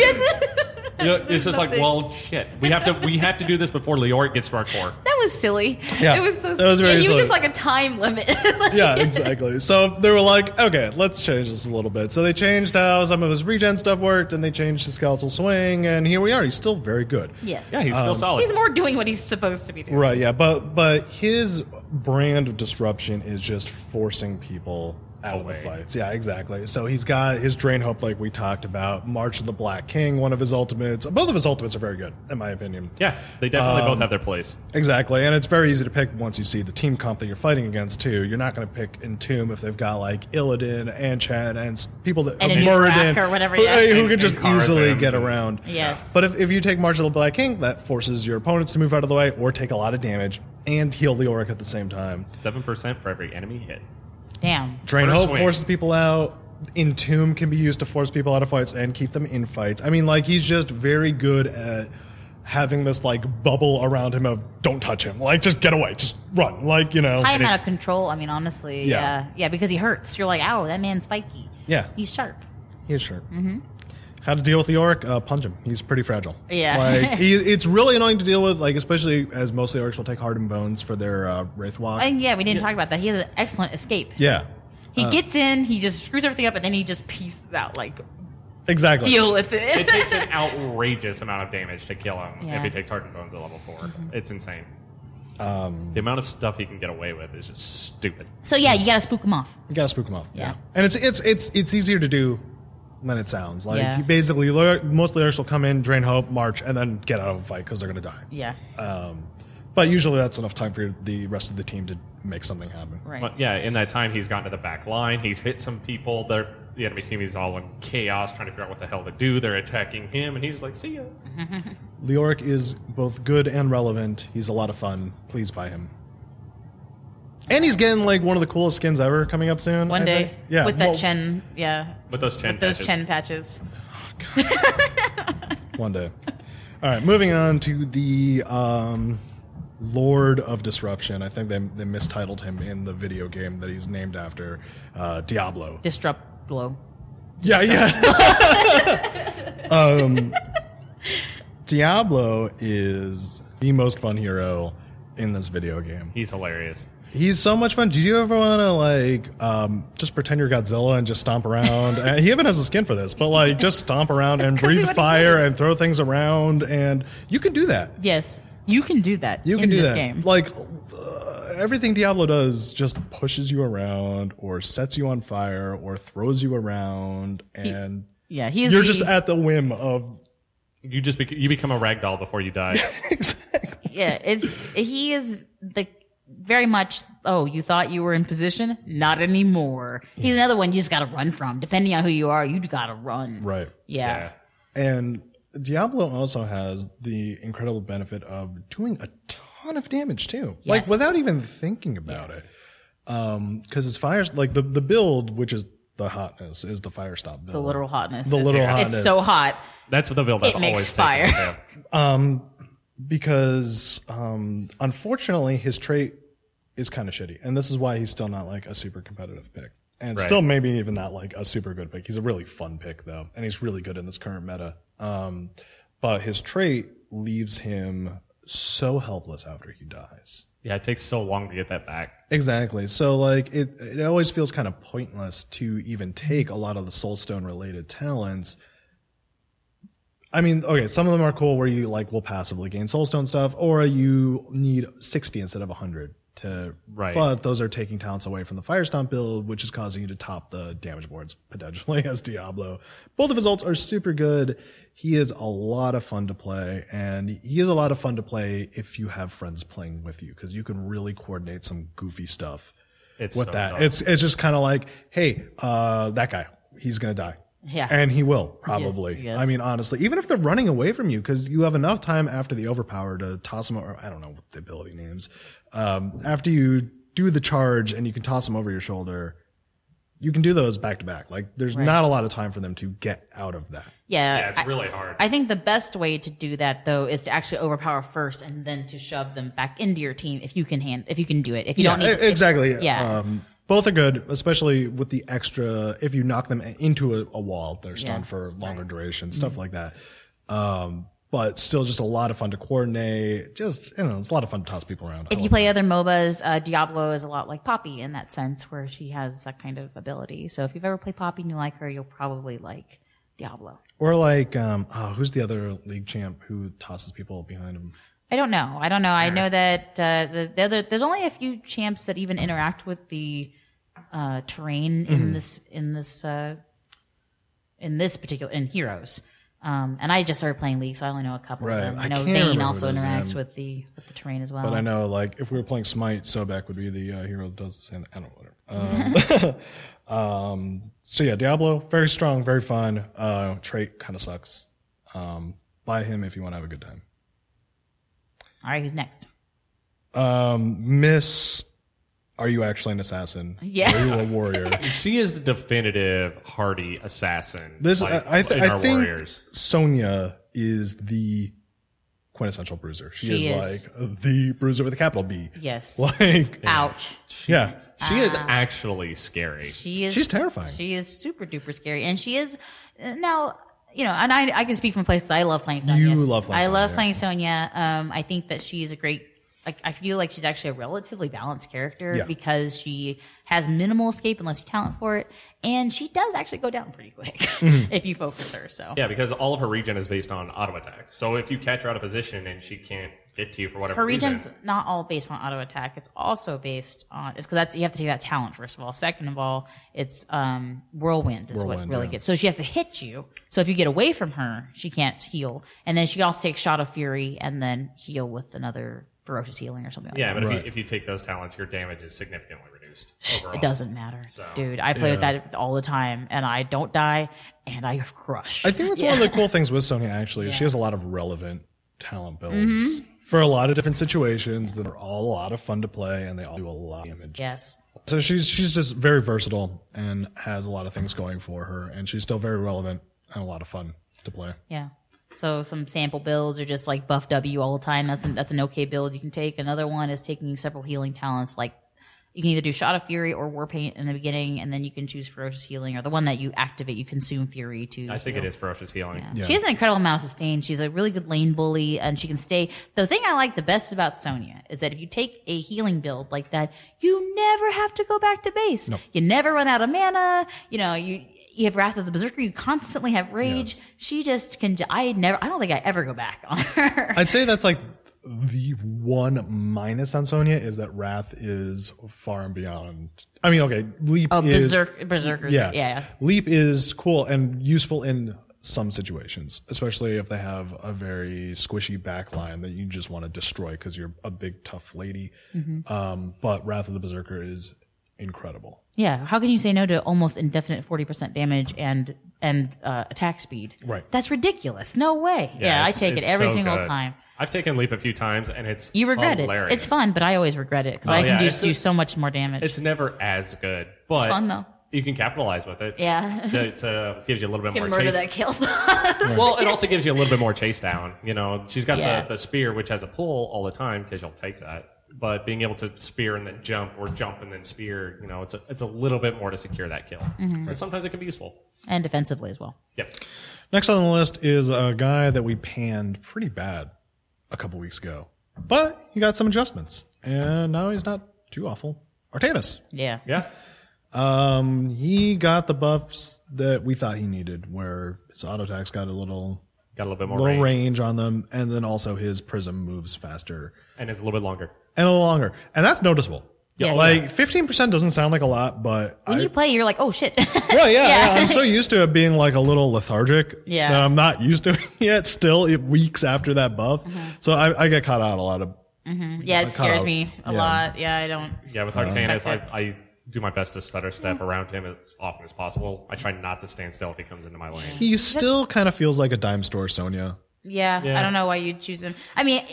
It's just like, Nothing. well, shit. We have to do this before Leoric gets to our core. That was silly. Yeah, It was so that was very He was just silly. like a time limit. Like- Yeah, exactly. So they were like, okay, let's change this a little bit. So they changed how some of his regen stuff worked, and they changed his skeletal swing, and here we are. He's still very good. Yes. Yeah, he's still solid. He's more doing what he's supposed to be doing. Right, yeah, but his brand of disruption is just forcing people out of the Away. fights. Yeah, exactly. So he's got his Drain Hope, like we talked about, March of the Black King, one of his ultimates. Both of his ultimates are very good, in my opinion. Yeah, they definitely both have their place. Exactly, and it's very easy to pick once you see the team comp that you're fighting against, too. You're not going to pick Entomb if they've got, like, Illidan and Chen and people that And have a Muradin, Nurak or whatever, who, yeah. who And- can just and Karazhan. easily get around. Yes. But if you take March of the Black King, that forces your opponents to move out of the way or take a lot of damage and heal Leoric at the same time. 7% for every enemy hit. Damn. Drain First Hope swing. forces people out. Entomb can be used to force people out of fights and keep them in fights. I mean, like, he's just very good at having this, like, bubble around him of don't touch him. Like, just get away. Just run. Like, you know. High And amount of control. I mean, honestly, Yeah. yeah, because he hurts. You're like, ow, that man's spiky. yeah, He's sharp. he is sharp. Mm-hmm. How to deal with the Oric? Punch him. He's pretty fragile. Yeah. Like, it's really annoying to deal with, like, especially as most of the Orics will take Hardened Bones for their Wraith Walk. And yeah, we didn't talk about that. He has an excellent escape. Yeah. He gets in, he just screws everything up, and then he just pieces out. Like, Exactly. deal with it. It takes an outrageous amount of damage to kill him Yeah. if he takes Hardened Bones at level 4. It's insane. The You amount of stuff he can get away with is just stupid. So yeah, you gotta spook him off. gotta spook him off. Yeah. And it's easier to do than it sounds. Like, Yeah. you basically, most of the Orics will come in, drain hope, march, and then get out of a fight because they're going to die. Yeah. But usually that's enough time for the rest of the team to make something happen. Right. But yeah, in that time, he's gotten to the back line. He's hit some people. The enemy team is all in chaos, trying to figure out what the hell to do. They're attacking him, and he's just like, see ya. Leoric is both good and relevant. He's a lot of fun. Please buy him. And he's getting like one of the coolest skins ever coming up soon. One I day. think. Yeah. With that Chen, yeah. With those Chen With those patches. Chen patches. One day. All right, moving on to the Lord of Disruption. I think they mistitled him in the video game that he's named after, Diablo. Disrupt blow. Yeah. Diablo is the most fun hero in this video game. He's hilarious. He's so much fun. Did you ever want to just pretend you're Godzilla and just stomp around? He even has a skin for this, but like just stomp around and breathe fire and throw things around, and you can do that. Yes, you can do that. You can in do this that. game. Like everything Diablo does just pushes you around, or sets you on fire, or throws you around, and you're just at the whim of. You become a ragdoll before you die. Exactly. Yeah, he is the very much. Oh, you thought you were in position? Not anymore. He's another one you just got to run from. Depending on who you are, you got to run. Right. Yeah. And Diablo also has the incredible benefit of doing a ton of damage too, like Yes. without even thinking about it. Because his fires, like the build, which is the hotness, is the fire stop build. The literal hotness. The literal hotness. It's so hot. That's what the build I've It makes always fire. taken. Yeah. Because unfortunately his trait is kind of shitty, and this is why he's still not like a super competitive pick, and Right. still maybe even not like a super good pick. He's a really fun pick though, and he's really good in this current meta. But his trait leaves him so helpless after he dies. Yeah, it takes so long to get that back. Exactly. So like it always feels kind of pointless to even take a lot of the Soulstone related talents. I mean, okay, some of them are cool where you like will passively gain Soulstone stuff, or you need 60 instead of 100 to. Right. But those are taking talents away from the Fire Stomp build, which is causing you to top the damage boards potentially as Diablo. Both of his ults are super good. He is a lot of fun to play, and he is a lot of fun to play if you have friends playing with you, because you can really coordinate some goofy stuff It's with so that. dumb. It's just kind of like, hey, that guy, he's gonna die. Yeah. And he will, probably. Yes. I mean, honestly, even if they're running away from you, because you have enough time after the overpower to toss them over. I don't know what the ability names. After you do the charge and you can toss them over your shoulder, you can do those back to back. Like, there's Right. not a lot of time for them to get out of that. Yeah, It's really hard. I think the best way to do that though is to actually overpower first and then to shove them back into your team if you can do it. If you don't need to, exactly. yeah. Both are good, especially with the extra. If you knock them into a wall, they're stunned Yeah. for longer duration, stuff like that. But still, just a lot of fun to coordinate. Just it's a lot of fun to toss people around. if you play other MOBAs, Diablo is a lot like Poppy in that sense, where she has that kind of ability. So if you've ever played Poppy and you like her, you'll probably like Diablo. Or like, who's the other league champ who tosses people behind him? I don't know. I know that there's only a few champs that even interact with the terrain in this particular in Heroes. And I just started playing League, so I only know a couple Right. of them. I I know can't Vayne remember also his interacts name. with the terrain as well. But I know, like, if we were playing Smite, Sobek would be the hero that does the same. I don't know, whatever. So yeah, Diablo, very strong, very fun. Trait kind of sucks. Buy him if you want to have a good time. All right, who's next? Miss, are you actually an assassin? Yeah. Are you a warrior? She is the definitive hardy assassin. This like, I in our think warriors. Sonya is the quintessential bruiser. She is like the bruiser with a capital B. Yes. Like, Ouch. yeah. She is actually scary. She's terrifying. She is super duper scary, and she is now. And I can speak from a place because I love playing Sonya. You love playing I Sonya, love yeah. playing Sonya. I think that she's a great. I feel like she's actually a relatively balanced character Yeah. because she has minimal escape unless you talent for it, and she does actually go down pretty quick Mm-hmm. if you focus her. So Yeah, because all of her regen is based on auto attack. So if you catch her out of position and she can't get to you for whatever her reason, region's not all based on auto attack. It's also based on it's because you have to take that talent first of all. Second of all, it's whirlwind is what Whirlwind, really yeah. gets. So she has to hit you. So if you get away from her, she can't heal, and then she can also take shot of fury and then heal with another ferocious healing or something like Yeah, that. but Right. if you take those talents, your damage is significantly reduced overall. It doesn't matter. So- Dude, I play with Yeah. that all the time, and I don't die, and I crush. I think that's one of the cool things with Sonya, actually. Is She Yeah. has a lot of relevant talent builds Mhm. for a lot of different situations that are all a lot of fun to play, and they all do a lot of damage. Yes. So she's just very versatile and has a lot of things going for her, and she's still very relevant and a lot of fun to play. Yeah. So some sample builds are just like buff W all the time. That's an okay build you can take. Another one is taking several healing talents. Like you can either do Shot of Fury or War Paint in the beginning, and then you can choose Ferocious Healing, or the one that you activate, you consume Fury to. I think heal. it is Ferocious Healing. Yeah. Yeah. She has an incredible amount of sustain. She's a really good lane bully, and she can stay. The thing I like the best about Sonya is that if you take a healing build like that, you never have to go back to base. No. You never run out of mana. You have Wrath of the Berserker. You constantly have rage. She just can. I don't think I ever go back on her. I'd say that's like the one minus on Sonya is that Wrath is far and beyond. I mean, okay, Leap is Berserkers. yeah. Leap is cool and useful in some situations, especially if they have a very squishy backline that you just want to destroy because you're a big tough lady. But Wrath of the Berserker is incredible. Yeah, how can you say no to almost indefinite 40% damage and attack speed? Right. That's ridiculous. No way. Yeah, I it's- take it it's every so single good. time. I've taken Leap a few times, and it's You regret hilarious. it. It's fun, but I always regret it because I Oh, can yeah, just it's do a- so much more damage. It's never as good, but It's fun though. you can capitalize with it. Yeah. It gives you a little bit You more can murder chase. that kill. Well, it also gives you a little bit more chase down. She's got Yeah. the spear, which has a pull all the time because you'll take that. But being able to spear and then jump, or jump and then spear, it's a little bit more to secure that kill. And sometimes it can be useful. And defensively as well. Yep. Next on the list is a guy that we panned pretty bad a couple weeks ago, but he got some adjustments, and now he's not too awful. Artanis. Yeah. Yeah. He got the buffs that we thought he needed, where his auto attacks got a little Got a little bit more range. range. on them, and then also his prism moves faster And it's a little bit longer. and a little longer, and that's noticeable. Yeah. Like 15% doesn't sound like a lot, but When you play, you're like, oh shit. well, yeah, I'm so used to it being like a little lethargic Yeah. that I'm not used to it yet. Still, weeks after that buff, so I get caught out a lot of. Yeah, it I scares caught me a yeah. lot. Yeah, I don't. Yeah, with Artanis, Respect it. I do my best to stutter step around him as often as possible. I try not to stand still if he comes into my lane. He still kind of feels like a dime store Sonya. Yeah, Yeah. I don't know why you'd choose him. I mean,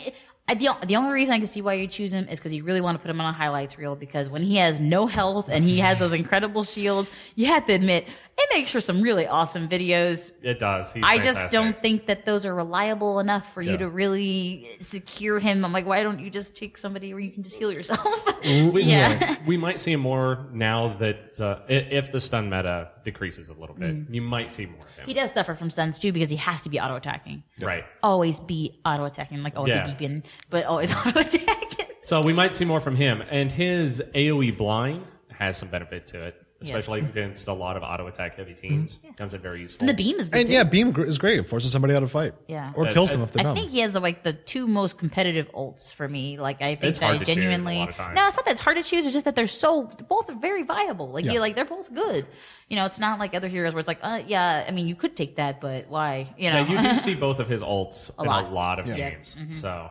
the only reason I can see why you choose him is because you really want to put him on a highlights reel, because when he has no health and he has those incredible shields, you have to admit, it makes for some really awesome videos. It does. He's I just fantastic. don't think that those are reliable enough for Yeah. you to really secure him. I'm like, why don't you just take somebody where you can just heal yourself? We, Yeah. we might see more now that if the stun meta decreases a little bit, you might see more of him. He does suffer from stuns too because he has to be auto attacking. Right. Always be auto attacking, like always Yeah. be beeping, but always auto attacking. So we might see more from him, and his AOE blind has some benefit to it, especially against a lot of auto attack heavy teams. Comes in very useful. And the beam is good And too. yeah, Beam is great. It forces somebody out of fight. Yeah. Or kills them if they're I dumb. think he has the two most competitive ults for me. Like I think It's that hard I to choose a genuinely lot of times. no, it's not that it's hard to choose. It's just that they're both are very viable. Like Yeah. they're both good. It's not like other heroes where it's like, yeah, I mean you could take that, but why? Yeah, you do see both of his ults in lot. a lot of Yeah. games. So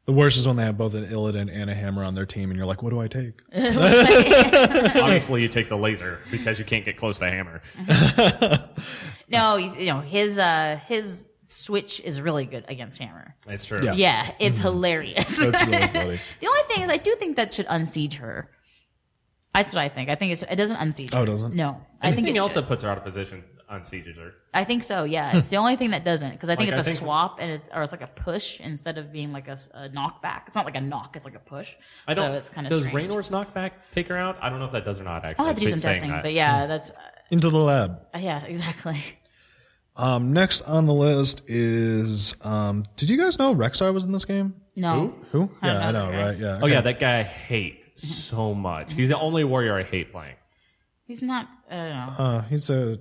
The worst is when they have both an Illidan and a hammer on their team, and you're like, what do I take? obviously you take the laser because you can't get close to hammer. No, his switch is really good against hammer. It's true. Yeah. Yeah, it's hilarious. That's really funny. The only thing is, I do think that should unsiege her. That's what I think. I think it doesn't unsiege her. Oh, it doesn't? No, I think Anything it else should. that puts her out of position unsieges her. I think so. Yeah, it's the only thing that doesn't, because I think Like, it's I a think- swap and it's like a push instead of being like a knockback. It's not like a knock; it's like a push. I don't. So it's kind of does strange. Raynor's knockback take her out? I don't know if that does or not. Actually, I'll have to do I've some been saying testing, that. but yeah, that's Into the lab. yeah, exactly. Next on the list is, did you guys know Rexar was in this game? No, Who? I don't Yeah, I know know, that guy. right? Yeah. Oh yeah, that guy I hate so much. He's the only warrior I hate playing. he's not. I don't know. He's a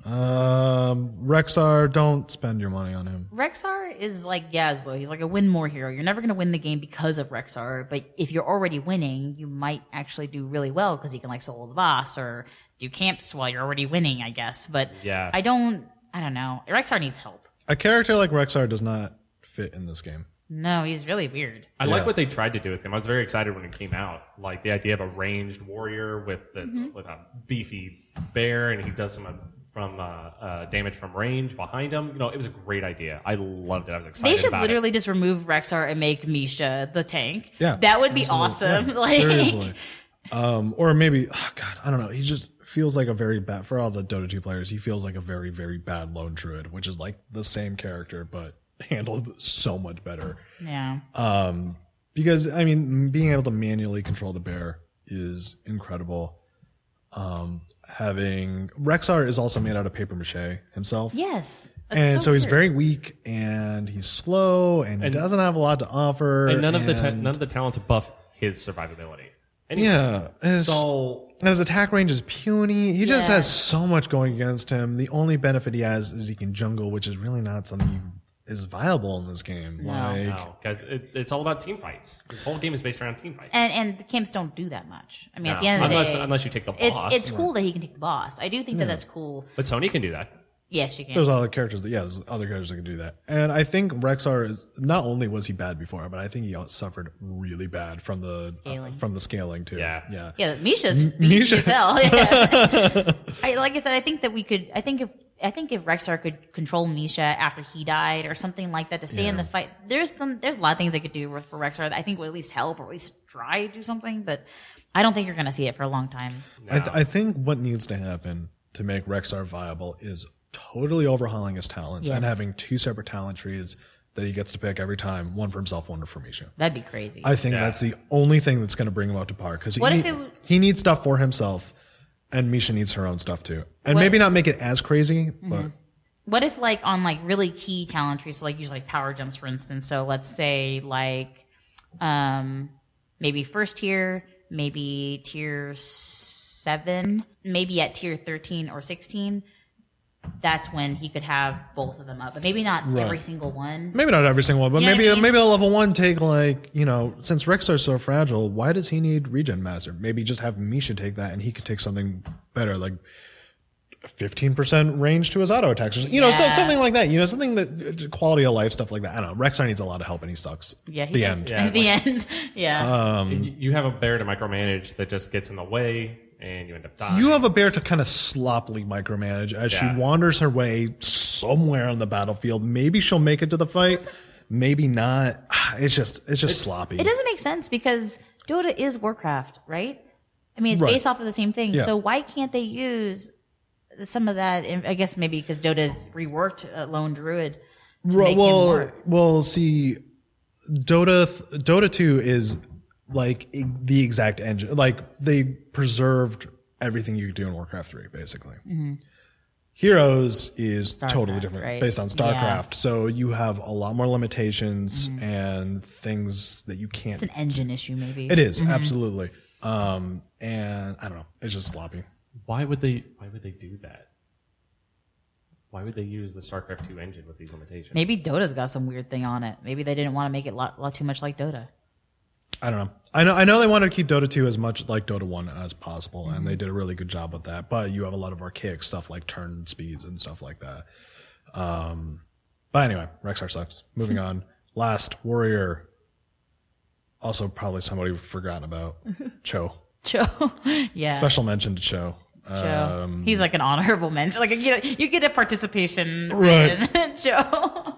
Rexar. Don't spend your money on him. Rexar is like Gazlo. He's like a win more hero. You're never going to win the game because of Rexar, but if you're already winning, you might actually do really well because you can like solo the boss or do camps while you're already winning, I guess. But Yeah. I don't know. Rexar needs help. A character like Rexar does not fit in this game. No, he's really weird. I like what they tried to do with him. I was very excited when it came out. Like the idea of a ranged warrior with a beefy bear, and he does some from damage from range behind him. You know, it was a great idea. I loved it. I was excited. They should about literally just remove Rexar and make Misha the tank. Yeah, that would be absolutely. awesome. Yeah, Like, seriously. Or maybe, I don't know. He just feels like a very bad, for all the Dota 2 players, he feels like a very, very bad lone druid, which is like the same character, but handled so much better. yeah. Because, I mean, being able to manually control the bear is incredible. Having Rexar is also made out of paper mache himself. Yes. That's And so he's weird. very weak, and he's slow, and he doesn't have a lot to offer. And none of the talents buff his survivability. Anyway, Yeah. So And his attack range is puny. He just Yeah. has so much going against him. The only benefit he has is he can jungle, which is really not something is viable in this game. No. no, because it's all about team fights. This whole game is based around team fights. And the camps don't do that much. I mean, No, at the end of the day, unless you take the boss. it's cool that he can take the boss. I do think that that's cool. But Sony can do that. Yes, you can. There's other characters there's other characters that can do that. And I think Rexar is not only was he bad before, but I think he suffered really bad from the scaling too. Yeah. Yeah. Yeah, Misha's M- beefy Misha- as hell. Yeah. Like I said, I think if Rexar could control Misha after he died or something like that to stay in the fight, there's a lot of things they could do for Rexar that I think would at least help or at least try to do something. But I don't think you're going to see it for a long time. No. I think what needs to happen to make Rexar viable is totally overhauling his talents and Yes. having 2 separate talent trees that he gets to pick every time, one for himself, one for Misha. That'd be crazy. I think that's the only thing that's going to bring him up to par because What if it w- he needs stuff for himself, and Misha needs her own stuff too. And What- maybe not make it as crazy, but What if, like, on, like, really key talent trees, so, like, use, like, power jumps, for instance. So let's say, like, maybe first tier, maybe tier 7, maybe at tier 13 or 16, that's when he could have both of them up. But maybe not every single one. maybe not every single one. But You know what I mean? maybe a level 1 take like since Rexar's so fragile, why does he need Regen Master? Maybe just have Misha take that, and he could take something better like 15% range to his auto attacks. Something like that. Something that quality of life stuff like that. I don't know. Rexar needs a lot of help, and he sucks. Yeah, he the does. end. Yeah, At the end. Yeah. You have a bear to micromanage that just gets in the way, and you end up dying. You have a bear to kind of sloppily micromanage as she wanders her way somewhere on the battlefield. Maybe she'll make it to the fight, maybe not. It's just sloppy. It doesn't make sense because Dota is Warcraft, right? I mean, it's Right. based off of the same thing. Yeah. So why can't they use some of that? I guess maybe because Dota's reworked Lone Druid. To make him work. Well, see, Dota 2 is like the exact engine. Like they preserved everything you could do in Warcraft 3, basically. Mm-hmm. Heroes is totally StarCraft, different, right? based on StarCraft. Yeah. So you have a lot more limitations and things that you can't. It's an engine issue, maybe. It is, absolutely. And I don't know. It's just sloppy. Why would they do that? Why would they use the StarCraft 2 engine with these limitations? Maybe Dota's got some weird thing on it. Maybe they didn't want to make it a lot too much like Dota. I don't know. I know they wanted to keep Dota 2 as much like Dota 1 as possible, and they did a really good job with that. But you have a lot of archaic stuff like turn speeds and stuff like that. But anyway, Rexar sucks. Moving on. Last warrior. Also, probably somebody we've forgotten about. Cho. Cho. Yeah. Special mention to Cho. Cho. He's like an honorable mention. Like you get a participation. Right. in Cho.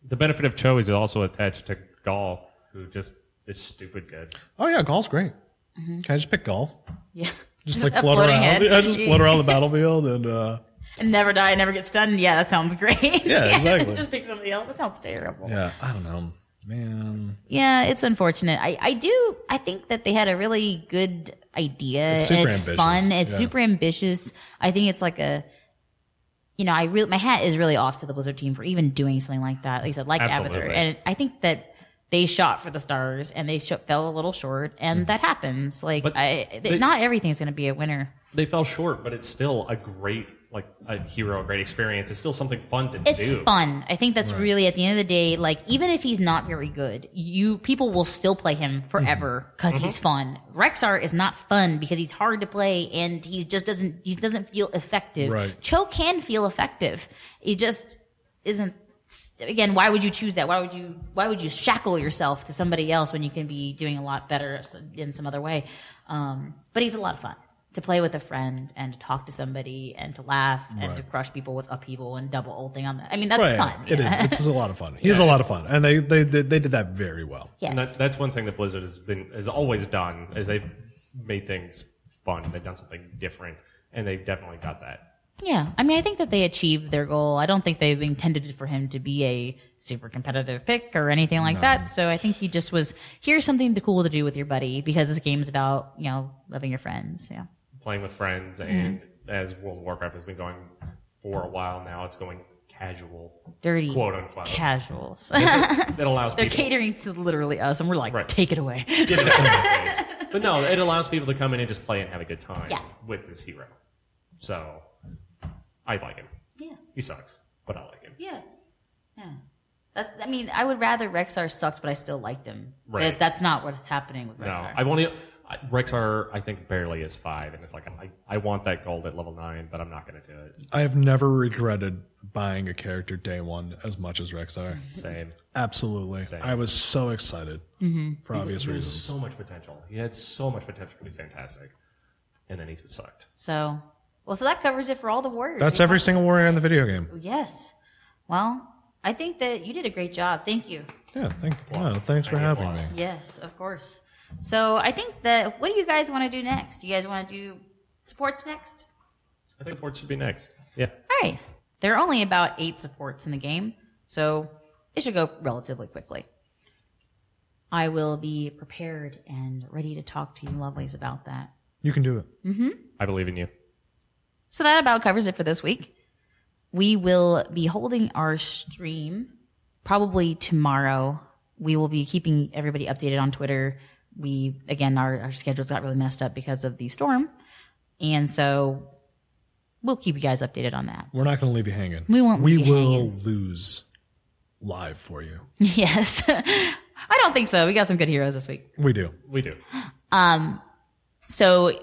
The benefit of Cho is also attached to Gaul, who just is stupid good. Oh yeah, Gaul's great. Can I just pick Gaul? Yeah. Just like A float floating around. head. Yeah, just float around the battlefield and. And never die, never get stunned. Yeah, that sounds great. Yeah, exactly. Just pick somebody else. That sounds terrible. Yeah, I don't know, man. Yeah, it's unfortunate. I think that they had a really good idea. It's super and it's ambitious. fun. It's Yeah. super ambitious. I think it's like my hat is really off to the Blizzard team for even doing something like that. Like I said, like Absolutely. Avatar. And I think that they shot for the stars and they fell a little short, and that happens. Like, But not everything's going to be a winner. They fell short, but it's still a great a great experience. It's still something fun to It's do. fun. I think that's really at the end of the day, like even if he's not very good, people will still play him forever because he's fun. Rexar is not fun because he's hard to play and he doesn't feel effective. Right. Cho can feel effective. He just isn't again, why would you choose that? Why would you shackle yourself to somebody else when you can be doing a lot better in some other way? But he's a lot of fun to play with a friend and to talk to somebody and to laugh and to crush people with upheaval and double ulting on that. I mean, that's fun. It is. It's a lot of fun. He is a lot of fun, and they did that very well. Yes. And that's one thing that Blizzard has always done is they've made things fun. They've done something different, and they've definitely got that. Yeah, I mean, I think that they achieved their goal. I don't think they've intended for him to be a super competitive pick or anything like that. So I think he just was, here's something cool to do with your buddy, because this game's about, loving your friends. Yeah. Playing with friends, and as World of Warcraft has been going for a while now, it's going casual. Dirty. Quote unquote. Casuals. It allows They're people... catering to literally us, and we're like, take it away. Give it a face. But no, it allows people to come in and just play and have a good time with this hero. So... I like him. Yeah. He sucks, but I like him. Yeah. I would rather Rexar sucked, but I still liked him. Right. That's not what's happening with Rexar. No, Rexar, I think, barely is 5, and it's like, I want that gold at level 9, but I'm not going to do it. I have never regretted buying a character day one as much as Rexar. Same. Absolutely. Same. I was so excited for obvious reasons. So much potential. He had so much potential to be fantastic, and then he sucked. So that covers it for all the warriors. That's every single warrior in the video game. Yes. Well, I think that you did a great job. Thank you. Yeah, thanks for having me. Yes, of course. So I think that, what do you guys want to do next? Do you guys want to do supports next? I think supports should be next. Yeah. All right. There are only about 8 supports in the game, so it should go relatively quickly. I will be prepared and ready to talk to you lovelies about that. You can do it. Mm-hmm. I believe in you. So that about covers it for this week. We will be holding our stream probably tomorrow. We will be keeping everybody updated on Twitter. Our schedules got really messed up because of the storm. And so we'll keep you guys updated on that. We're not going to leave you hanging. We won't leave you hanging. We will hanging. lose live for you. Yes. I don't think so. We got some good heroes this week. We do. So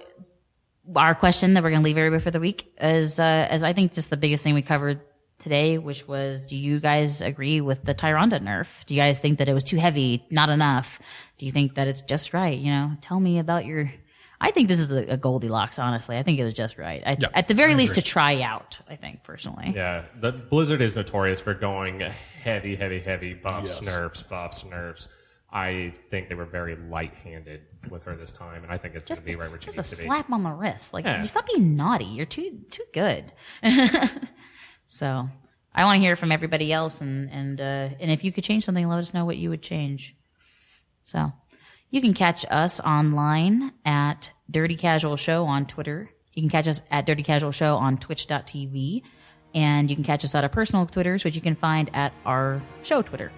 our question that we're going to leave everybody for the week is I think just the biggest thing we covered today, which was, do you guys agree with the Tyrande nerf? Do you guys think that it was too heavy, not enough? Do you think that it's just right? Tell me about your... I think this is a Goldilocks, honestly. I think it was just right. At the very least, to try out, I think, personally. Yeah, the Blizzard is notorious for going heavy buffs, nerfs. I think they were very light-handed with her this time, and I think it's going to be right where she needs to be. Just a slap on the wrist. Just stop being naughty. You're too good. So I want to hear from everybody else, and if you could change something, let us know what you would change. So you can catch us online at Dirty Casual Show on Twitter. You can catch us at Dirty Casual Show on Twitch.tv, and you can catch us at our personal Twitters, which you can find at our show Twitter.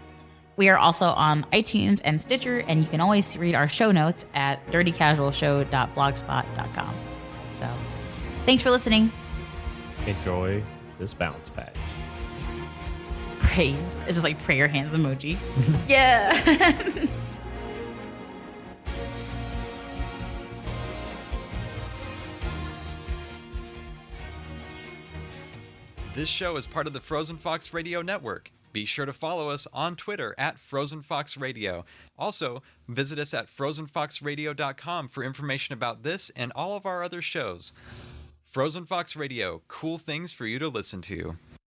We are also on iTunes and Stitcher, and you can always read our show notes at dirtycasualshow.blogspot.com. So, thanks for listening. Enjoy this bounce pad. Praise. It's just like prayer hands emoji. Yeah. This show is part of the Frozen Fox Radio Network. Be sure to follow us on Twitter at Frozen Fox Radio. Also, visit us at frozenfoxradio.com for information about this and all of our other shows. Frozen Fox Radio, cool things for you to listen to.